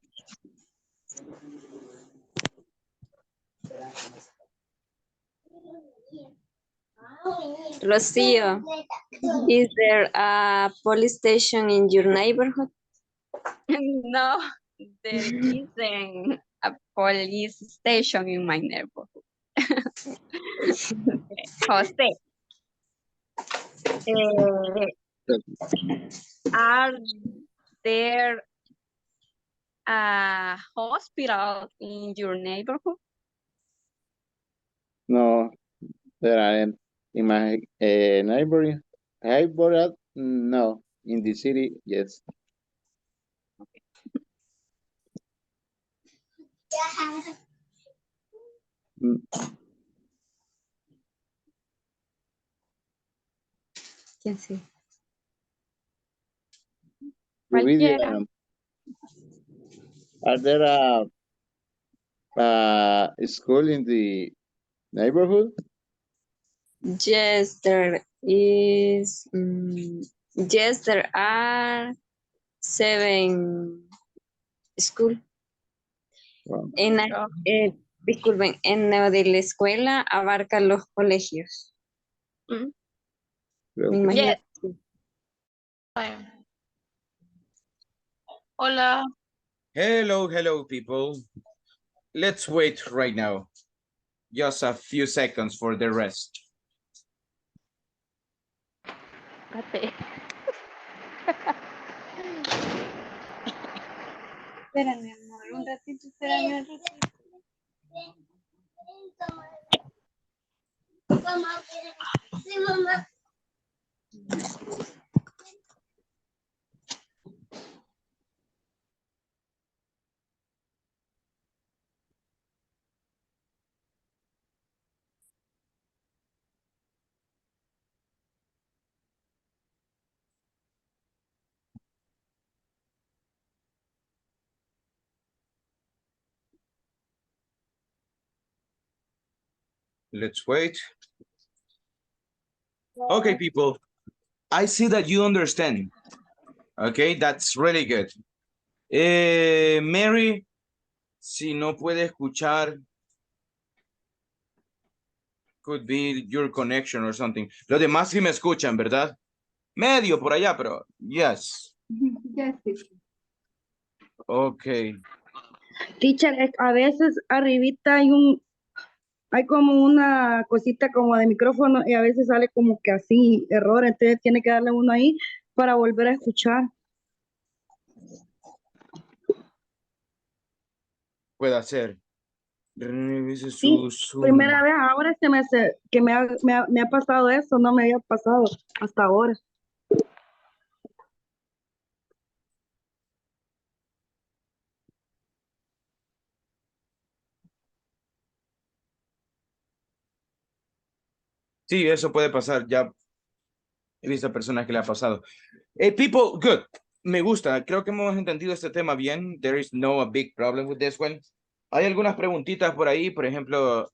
Speaker 7: Rocío, is there a police station in your neighborhood?
Speaker 17: No, there isn't a police station in my neighborhood. Okay. Jose. Uh, are there a hospital in your neighborhood?
Speaker 8: No, there aren't. In my neighborhood, no. In the city, yes. Mm,
Speaker 1: ¿Quién sí?
Speaker 17: Cualquiera.
Speaker 8: Are there a school in the neighborhood?
Speaker 12: Yes, there is. Yes, there are 7 school.
Speaker 8: Wow.
Speaker 12: Disculpen, en lo de la escuela abarca los colegios.
Speaker 8: Creo
Speaker 12: Me
Speaker 8: que
Speaker 12: imagino.
Speaker 14: Yes. Hola.
Speaker 3: Hello, people. Let's wait right now. Just a few seconds for the rest.
Speaker 10: Espérame, amor, un ratito, espérame un ratito.
Speaker 3: Let's wait. Okay, people. I see that you understand. Okay, that's really good. Mary, si no puede escuchar, could be your connection or something. Los demás sí me escuchan, ¿verdad? Medio por allá, pero yes.
Speaker 13: Yes,
Speaker 3: Okay.
Speaker 18: Teacher, a veces arribita hay como una cosita como de micrófono y a veces sale como que así, error, entonces tiene que darle uno ahí para volver a escuchar.
Speaker 3: Puede hacer. Revise
Speaker 18: Sí,
Speaker 3: su Zoom.
Speaker 18: primera vez, ahora que me ha pasado eso, no me había pasado hasta ahora.
Speaker 3: Sí, eso puede pasar. Ya he visto personas que le ha pasado. People, good. Me gusta. Creo que hemos entendido este tema bien. There is no a big problem with this one. Hay algunas preguntitas por ahí. Por ejemplo,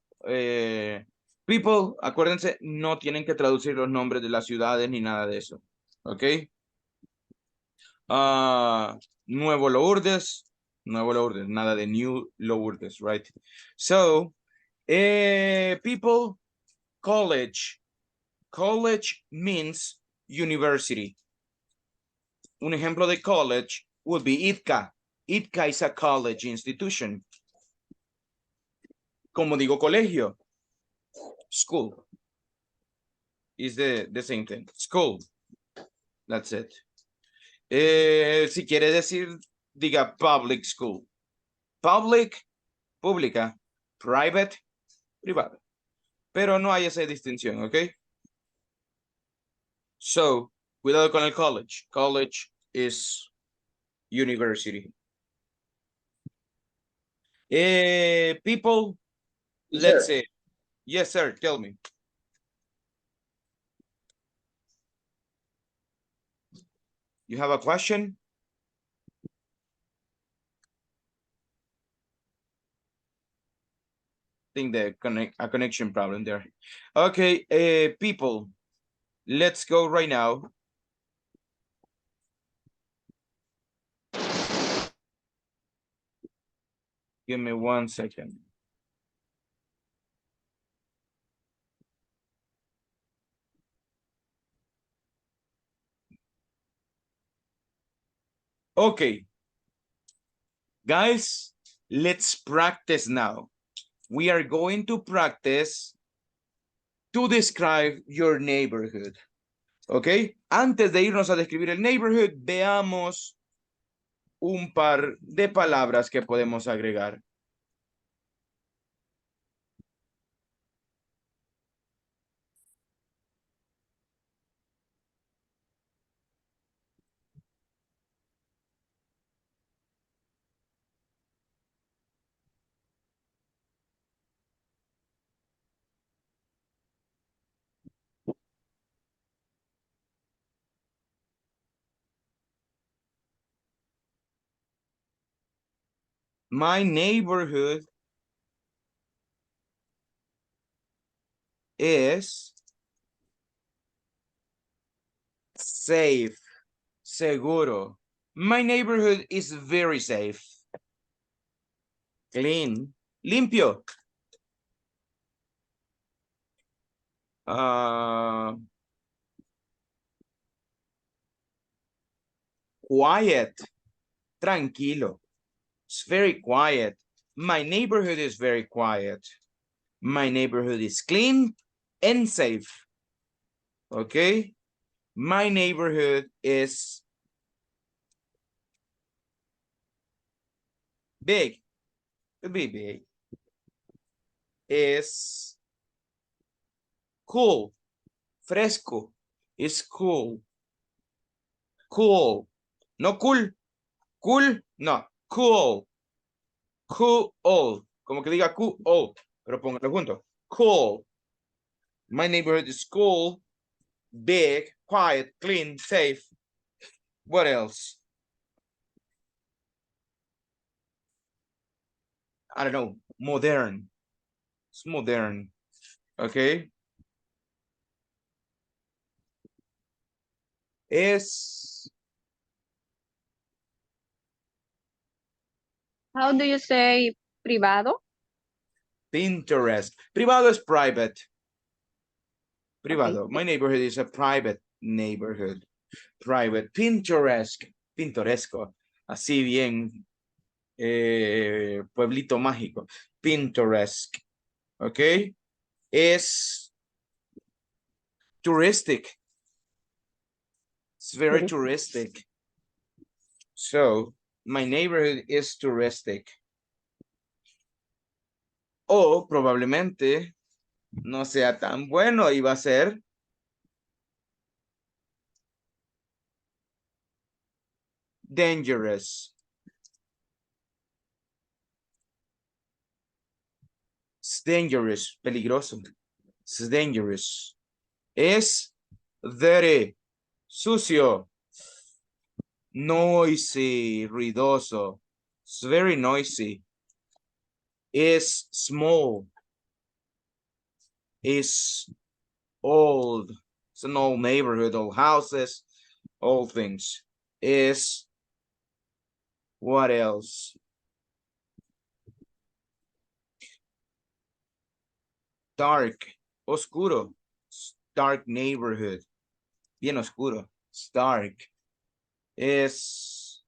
Speaker 3: people, acuérdense, no tienen que traducir los nombres de las ciudades ni nada de eso. ¿Ok? Nuevo Lourdes. Nuevo Lourdes. Nada de New Lourdes, right? So, people, college. College means university. Un ejemplo de college would be ITCA. ITCA is a college institution. Como digo colegio, school is the same thing. School. That's it. Si quiere decir, diga public school. Public, pública. Private, privada. Pero no hay esa distinción, ¿ok? So, cuidado con el college. College is university. People, let's say. Yes, sir. Tell me. You have a question? Think the a connection problem there. Okay, people, let's go right now. Give me 1 second. Okay. Guys, let's practice now. We are going to practice to describe your neighborhood. ¿Ok? Antes de irnos a describir el neighborhood, veamos un par de palabras que podemos agregar. My neighborhood is safe, seguro. My neighborhood is very safe. Clean, limpio. Quiet, tranquilo. It's very quiet. My neighborhood is very quiet. My neighborhood is clean and safe. Okay? My neighborhood is big. Could be big. Is cool. Fresco. Is cool. Cool. No cool. Cool. No. Cool. Cool. Como que diga cool. Pero póngalo junto. Cool. My neighborhood is cool. Big. Quiet. Clean. Safe. What else? I don't know. Modern. It's modern. Okay. Es
Speaker 17: How do you say privado?
Speaker 3: Pinterest. Privado is private. Privado. My neighborhood is a private neighborhood. Private. Pinterest. Pintoresco. Así bien. Pueblito mágico. Pinterest. Ok. Es touristic. It's very touristic. So, my neighborhood is touristic. O probablemente no sea tan bueno y va a ser dangerous. It's dangerous, peligroso. It's dangerous. Es dirty, sucio. Noisy, ruidoso. It's very noisy. Is small. Is old. It's an old neighborhood, old houses, old things. Is what else? Dark, oscuro. Dark neighborhood. Bien oscuro. It's dark. Es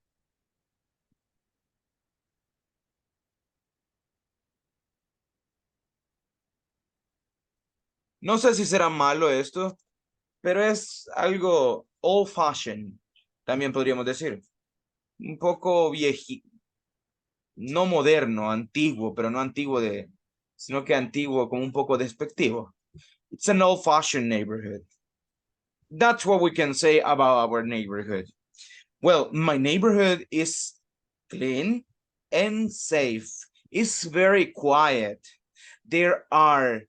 Speaker 3: no sé si será malo esto, pero es algo old fashioned, también podríamos decir. Un poco viejito, no moderno, antiguo, pero no antiguo sino que antiguo como un poco despectivo. It's an old fashioned neighborhood. That's what we can say about our neighborhood. Well, my neighborhood is clean and safe. It's very quiet. There are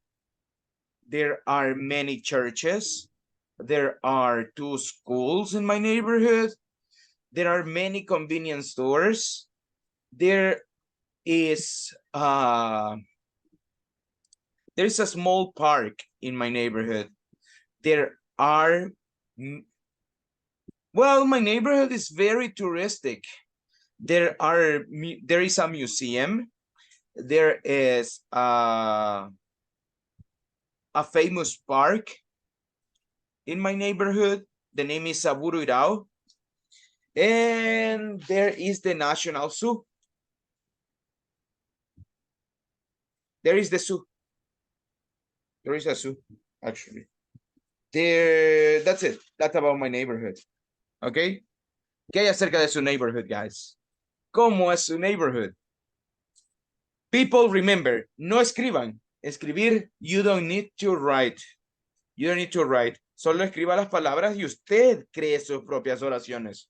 Speaker 3: many churches. There are 2 schools in my neighborhood. There are many convenience stores. There is a small park in my neighborhood. There are, well, my neighborhood is very touristic. There is a museum. There is a famous park in my neighborhood. The name is Saburo Irao. And there is the National Zoo. There is the zoo. There is a zoo, actually. That's it. That's about my neighborhood. Okay. ¿Qué hay acerca de su neighborhood, guys? ¿Cómo es su neighborhood? People, remember, no escriban. Escribir, you don't need to write. You don't need to write. Solo escriba las palabras y usted cree sus propias oraciones.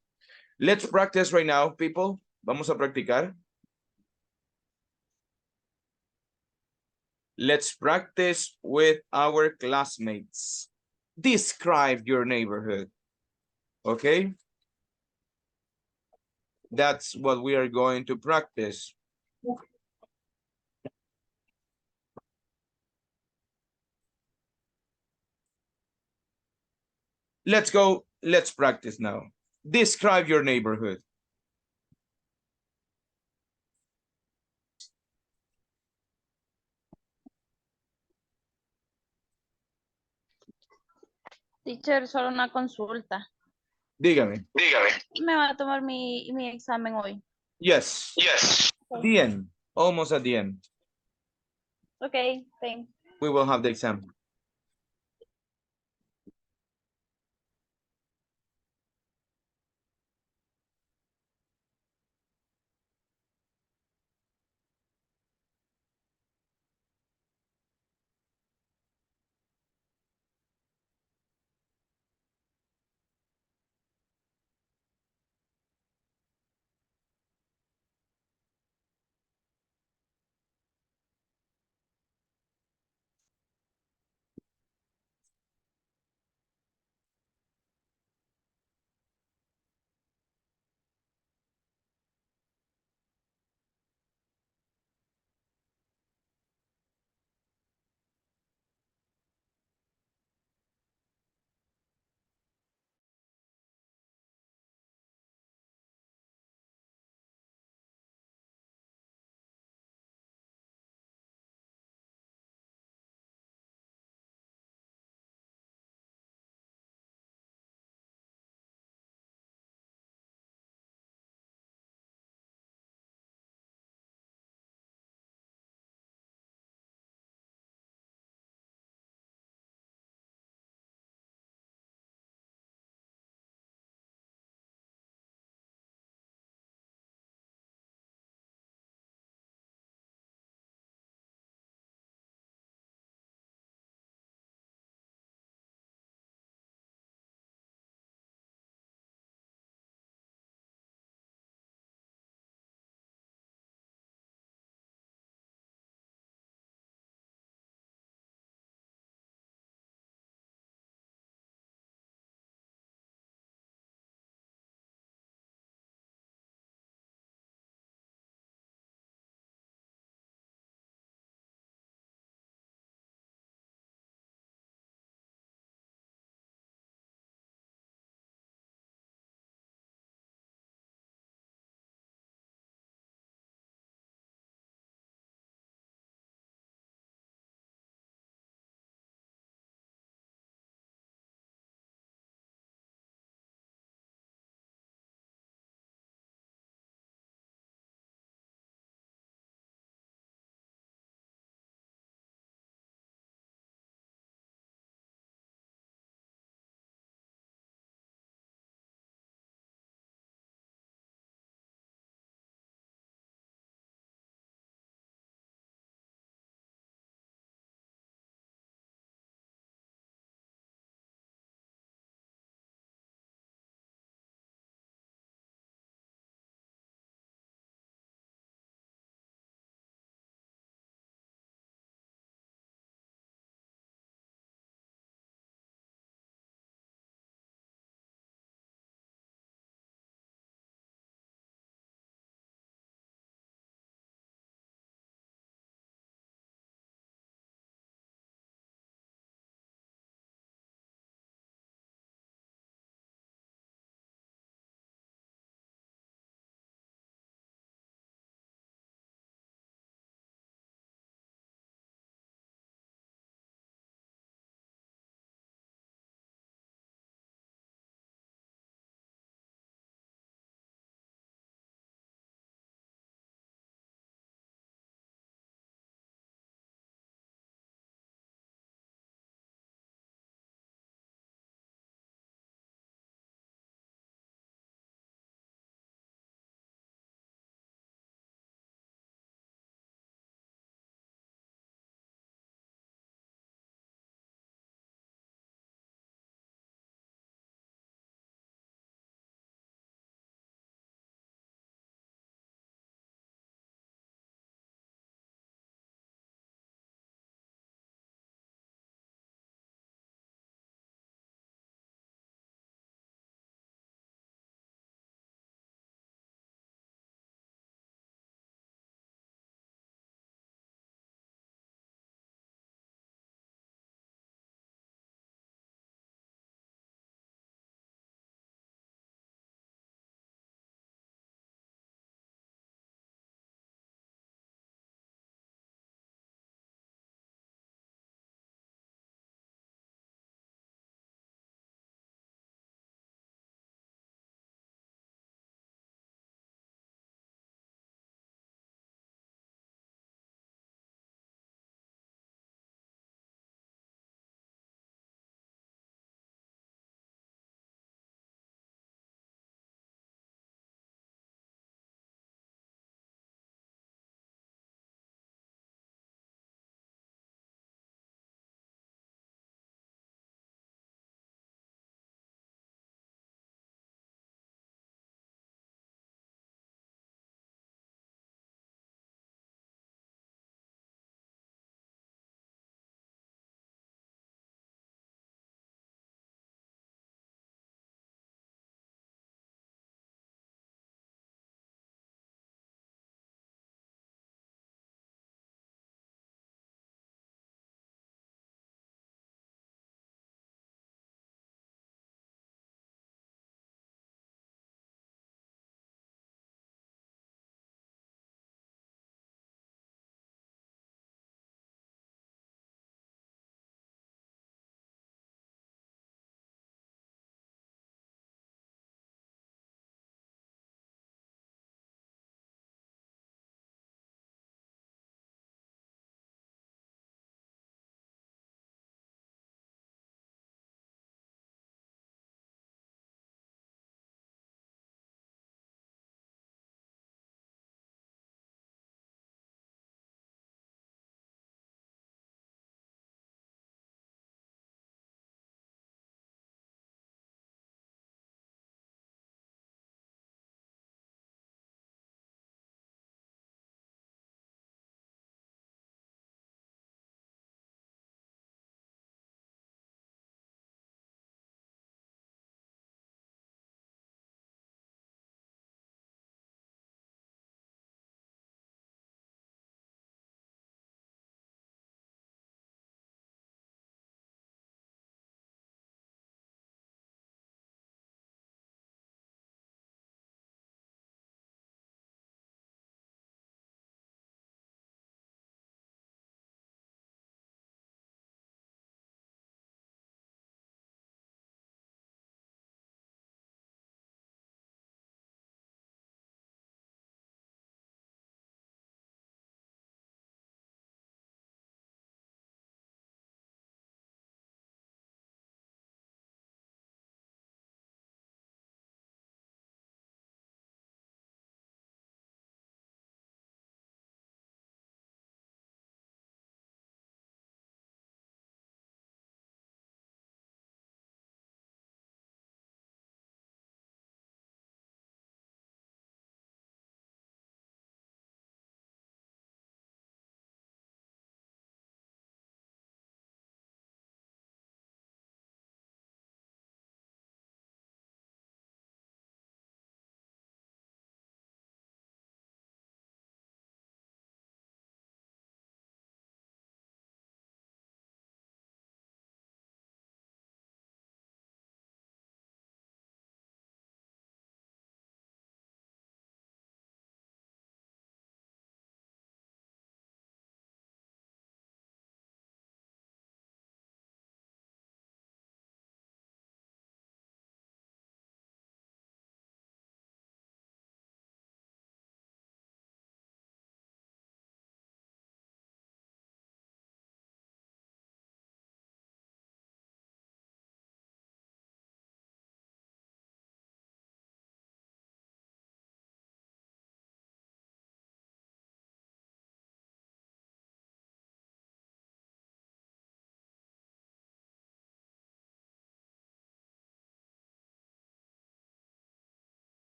Speaker 3: Let's practice right now, people. Vamos a practicar. Let's practice with our classmates. Describe your neighborhood. Okay? That's what we are going to practice. Let's go. Let's practice now. Describe your neighborhood.
Speaker 14: Teacher, solo una consulta.
Speaker 3: Dígame.
Speaker 14: Me va a tomar mi examen hoy.
Speaker 3: Yes. At the end. Almost at the end.
Speaker 14: Okay, thanks.
Speaker 3: We will have the exam.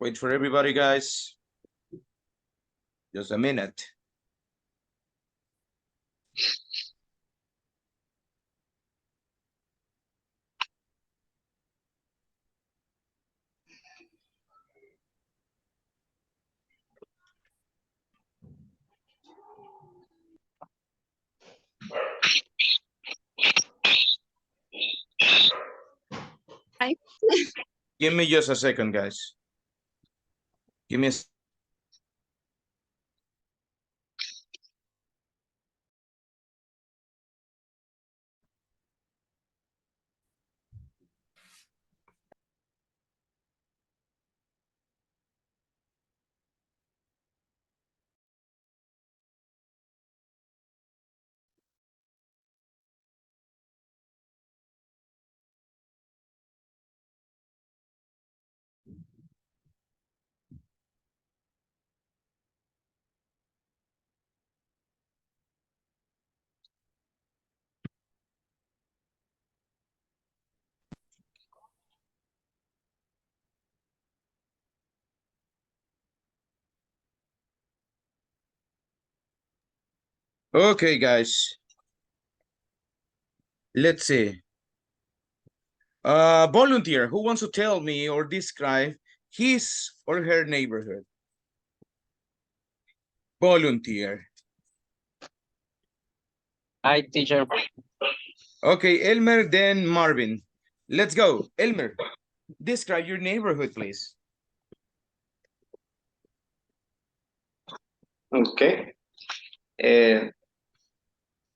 Speaker 3: Wait for everybody, guys. Just a minute. Give me just a second, guys. Give me a Okay, guys. Let's see. Volunteer, who wants to tell me or describe his or her neighborhood? Volunteer.
Speaker 19: Hi, teacher.
Speaker 3: Okay, Elmer, then Marvin. Let's go. Elmer, describe your neighborhood, please.
Speaker 9: Okay.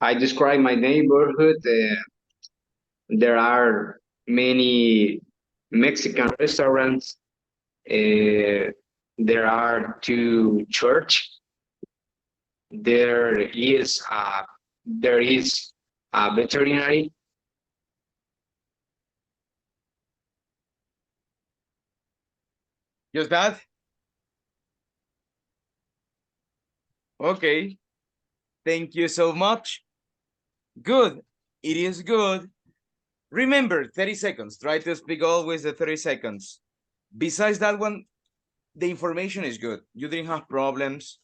Speaker 9: I describe my neighborhood. There are many Mexican restaurants. There are two church. There is a veterinary.
Speaker 3: Just that? Okay. Thank you so much. Good. It is good. Remember, 30 seconds. Try to speak always the 30 seconds. Besides that one, the information is good. You didn't have problems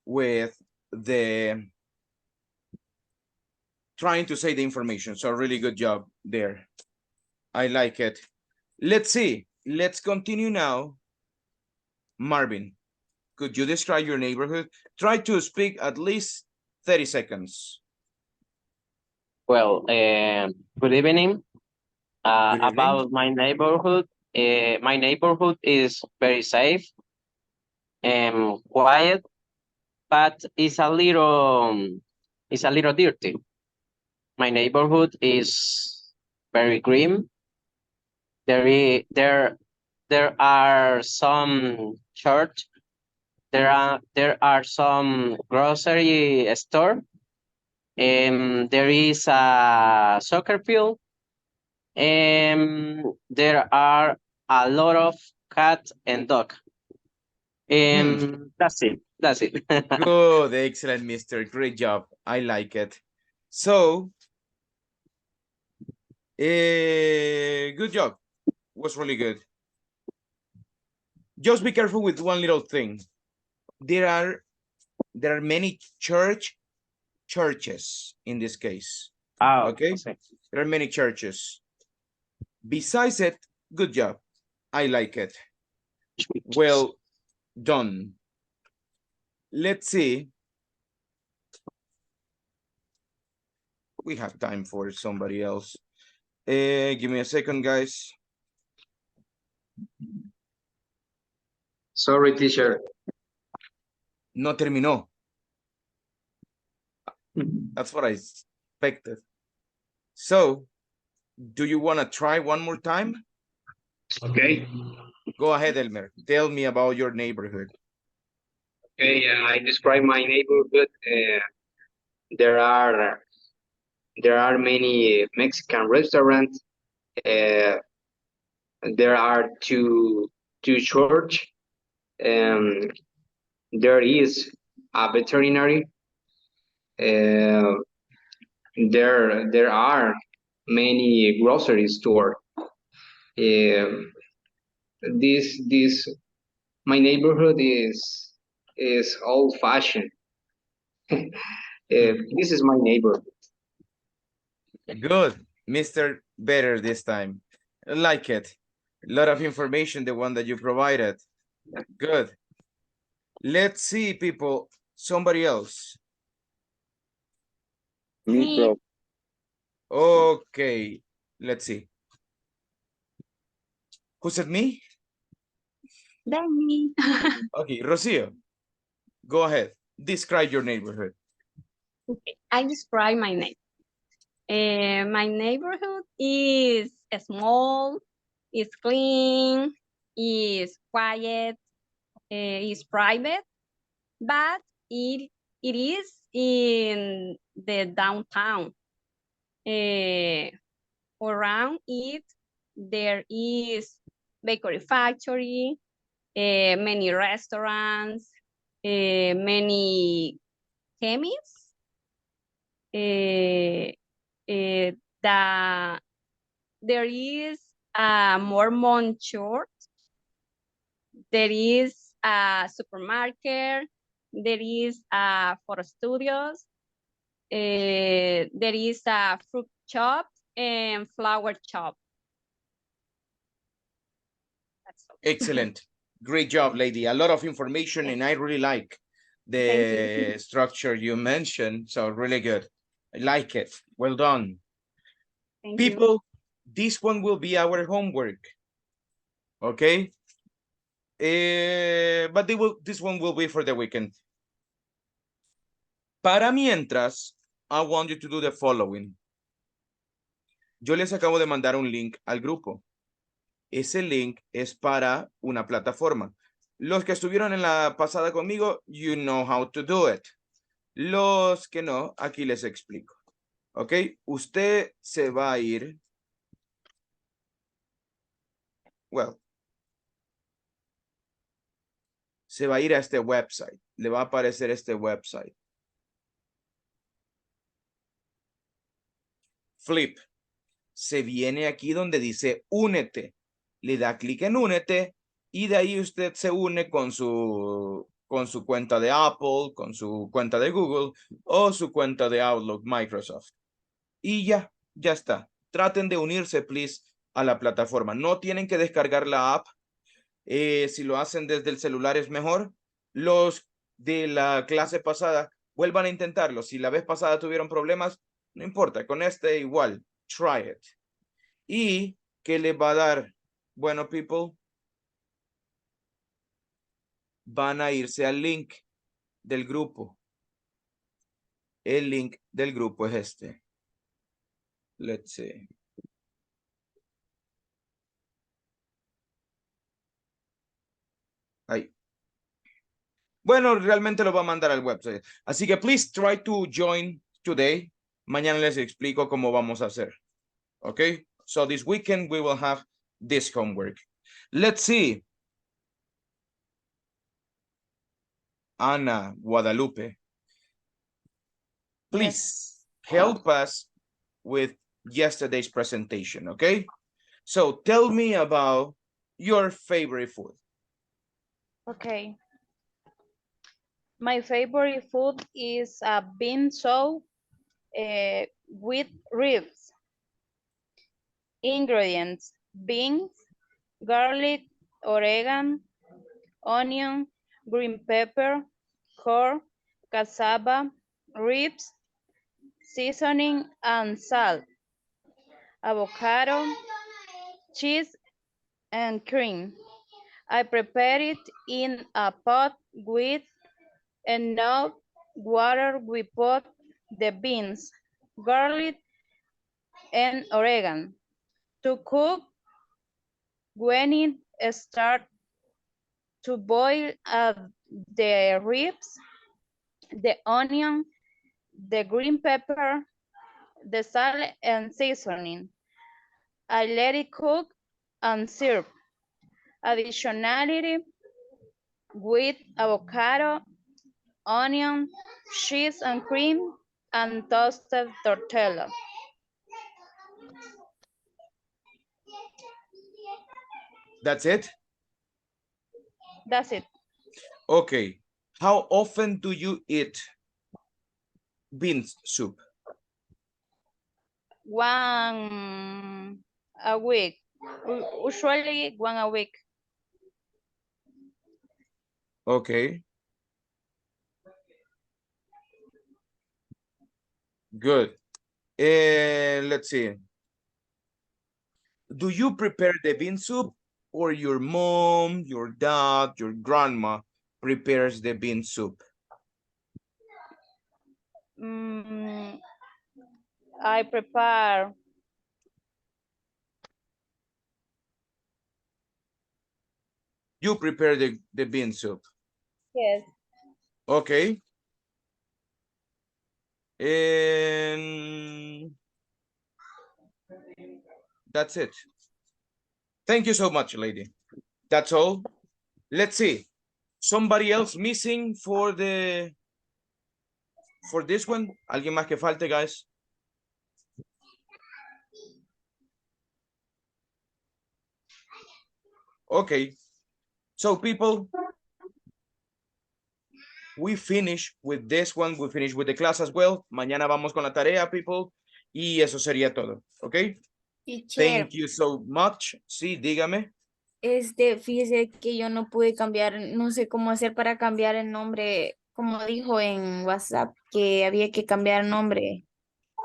Speaker 3: with the trying to say the information. So really good job there. I like it. Let's see. Let's continue now. Marvin, could you describe your neighborhood? Try to speak at least 30 seconds.
Speaker 19: Well, good evening.
Speaker 3: Good evening.
Speaker 19: About my neighborhood is very safe and quiet, but it's a little dirty. My neighborhood is very green. There are some church. There are some grocery store. There is a soccer field. There are a lot of cat and dog. That's it. That's it.
Speaker 3: Good, excellent, mister. Great job. I like it. So, good job. Was really good. Just be careful with one little thing. There are many churches in this case. Okay? There are many churches. Besides it, good job. I like it. Well done. Let's see. We have time for somebody else. Give me a second, guys.
Speaker 9: Sorry, teacher.
Speaker 3: No terminó. That's what I expected. So, do you want to try one more time?
Speaker 9: Okay.
Speaker 3: Go ahead, Elmer. Tell me about your neighborhood.
Speaker 9: Okay, I describe my neighborhood. There are many Mexican restaurants. There are two church. There is a veterinary. There are many grocery store. This My neighborhood is old fashioned. This is my neighborhood.
Speaker 3: Good, Mr. Better this time. I like it. A lot of information, the one that you provided. Good. Let's see, people. Somebody else.
Speaker 8: Me, bro.
Speaker 3: Okay, let's see. Who said me?
Speaker 17: Then me.
Speaker 3: Okay, Rocio, go ahead. Describe your neighborhood.
Speaker 17: Okay, I describe my neighborhood. My neighborhood is small, is clean, is quiet, is private, but it is in the downtown. Around it, there is bakery factory, many restaurants, many chemists. There is a Mormon church. There is a supermarket. There is a photo studios. There is a fruit shop and flower shop.
Speaker 3: Excellent. Great job, lady. A lot of information, and I really like the structure you mentioned. So really good. I like it. Well done.
Speaker 17: Thank
Speaker 3: People, this one will be our homework. Okay? But this one will be for the weekend. Para mientras, I want you to do the following. Yo les acabo de mandar un link al grupo. Ese link es para una plataforma. Los que estuvieron en la pasada conmigo, you know how to do it. Los que no, aquí les explico. ¿Ok? Usted se va a ir. Well. Se va a ir a este website. Le va a aparecer este website. Flip. Se viene aquí donde dice únete. Le da clic en únete y de ahí usted se une con su cuenta de Apple, con su cuenta de Google o su cuenta de Outlook, Microsoft. Y ya está. Traten de unirse, please, a la plataforma. No tienen que descargar la app. Si lo hacen desde el celular es mejor. Los de la clase pasada, vuelvan a intentarlo. Si la vez pasada tuvieron problemas, no importa. Con este igual. Try it. ¿Y qué les va a dar? Bueno, people, van a irse al link del grupo. El link del grupo es este. Let's see. Ahí. Bueno, realmente lo va a mandar al website. Así que please try to join today. Mañana les explico cómo vamos a hacer. Okay? So this weekend we will have this homework. Let's see. Ana Guadalupe. Please help us with yesterday's presentation, okay? So tell me about your favorite food.
Speaker 14: Okay. My favorite food is a bean soup with ribs. Ingredients: beans, garlic, oregano, onion, green pepper, corn, cassava, ribs, seasoning and salt, avocado, cheese, and cream. I prepare it in a pot with enough water. We put the beans, garlic, and oregano to cook. When it starts to boil, add the ribs, the onion, the green pepper, the salt, and seasoning. I let it cook and serve. Additionally, with avocado, onion, cheese and cream, and toasted tortilla.
Speaker 3: That's it?
Speaker 14: That's it.
Speaker 3: Okay. How often do you eat beans soup?
Speaker 14: One a week. Usually one a week.
Speaker 3: Okay. Good. Let's see. Do you prepare the bean soup or your mom, your dad, your grandma prepares the bean soup?
Speaker 14: I prepare.
Speaker 3: You prepare the bean soup.
Speaker 14: Yes.
Speaker 3: Okay. And that's it. Thank you so much, lady. That's all. Let's see. Somebody else missing for this one? ¿Alguien más que falte, guys? Okay. So, people, we finish with this one. We finish with the class as well. Mañana vamos con la tarea, people. Y eso sería todo. Okay.
Speaker 6: Teacher,
Speaker 3: Thank you so much. Sí, dígame.
Speaker 6: fíjese que yo no pude cambiar, no sé cómo hacer para cambiar el nombre, como dijo en WhatsApp, que había que cambiar el nombre.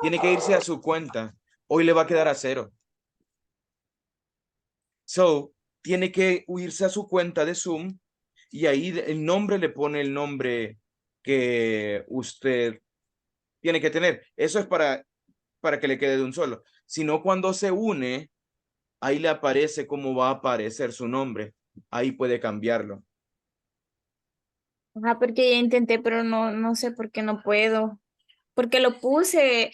Speaker 3: Tiene que irse a su cuenta. Hoy le va a quedar a 0. So, tiene que irse a su cuenta de Zoom y ahí el nombre le pone el nombre que usted tiene que tener. Eso es para que le quede de un solo. Si no, cuando se une, ahí le aparece cómo va a aparecer su nombre. Ahí puede cambiarlo.
Speaker 6: Ajá, porque ya intenté, pero no sé por qué no puedo. Porque lo puse,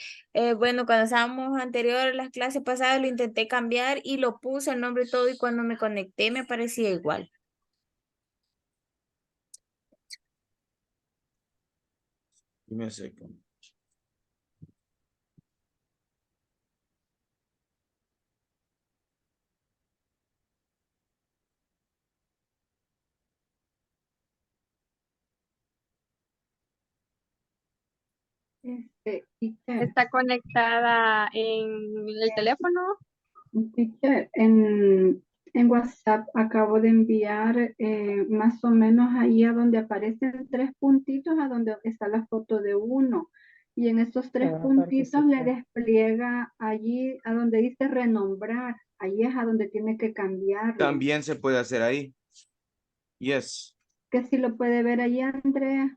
Speaker 6: bueno, cuando estábamos anterior, las clases pasadas, lo intenté cambiar y lo puse el nombre y todo, y cuando me conecté me parecía igual.
Speaker 3: Dime un segundo.
Speaker 17: ¿Está conectada en el teléfono?
Speaker 13: Teacher, en WhatsApp acabo de enviar más o menos ahí a donde aparecen 3 puntitos, a donde está la foto de uno. Y en esos 3 puntitos le despliega allí a donde dice renombrar. Ahí es a donde tiene que cambiarlo.
Speaker 3: También se puede hacer ahí. Yes.
Speaker 13: Que si lo puede ver ahí, Andrea,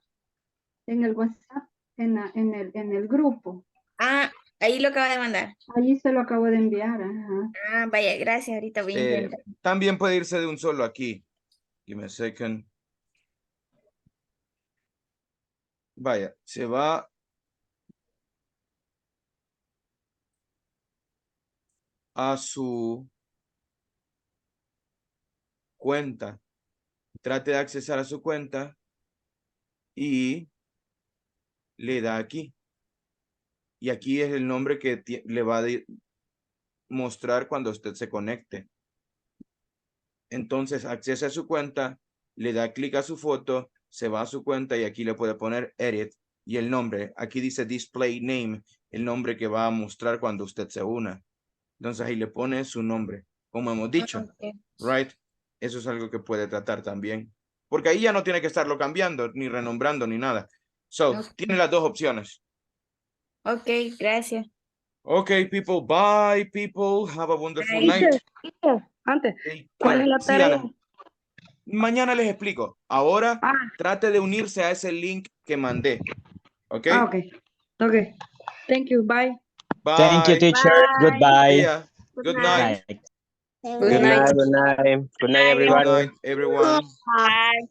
Speaker 13: en el WhatsApp, en el grupo.
Speaker 6: Ah, ahí lo acaba de mandar.
Speaker 13: Allí se lo acabo de enviar. Ajá.
Speaker 6: Ah, vaya, gracias, ahorita voy a intentar.
Speaker 3: También puede irse de un solo aquí. Give me a second. Vaya, se va a su cuenta. Trate de accesar a su cuenta y le da aquí. Y aquí es el nombre que le va a mostrar cuando usted se conecte. Entonces, accesa a su cuenta, le da clic a su foto, se va a su cuenta y aquí le puede poner edit y el nombre. Aquí dice display name, el nombre que va a mostrar cuando usted se una. Entonces ahí le pone su nombre, como hemos dicho.
Speaker 6: Okay.
Speaker 3: Right? Eso es algo que puede tratar también. Porque ahí ya no tiene que estarlo cambiando, ni renombrando, ni nada. So, tiene las dos opciones.
Speaker 6: Ok, gracias.
Speaker 3: Okay, people. Bye, people. Have a wonderful
Speaker 6: Bye.
Speaker 3: night.
Speaker 18: Antes,
Speaker 3: Take
Speaker 18: ¿cuál
Speaker 3: care.
Speaker 18: es la
Speaker 3: Sí,
Speaker 18: tarea?
Speaker 3: Ana. Mañana les explico. Ahora trate de unirse a ese link que mandé. ¿Ok?
Speaker 18: Ok. Ok. Thank you. Bye.
Speaker 3: Bye.
Speaker 5: Thank you, teacher.
Speaker 6: Bye.
Speaker 5: Goodbye.
Speaker 3: See ya. Good night.
Speaker 5: Night.
Speaker 17: Good night.
Speaker 19: Good night. Good night,
Speaker 3: Good
Speaker 19: everybody.
Speaker 3: night, everyone.
Speaker 6: Bye.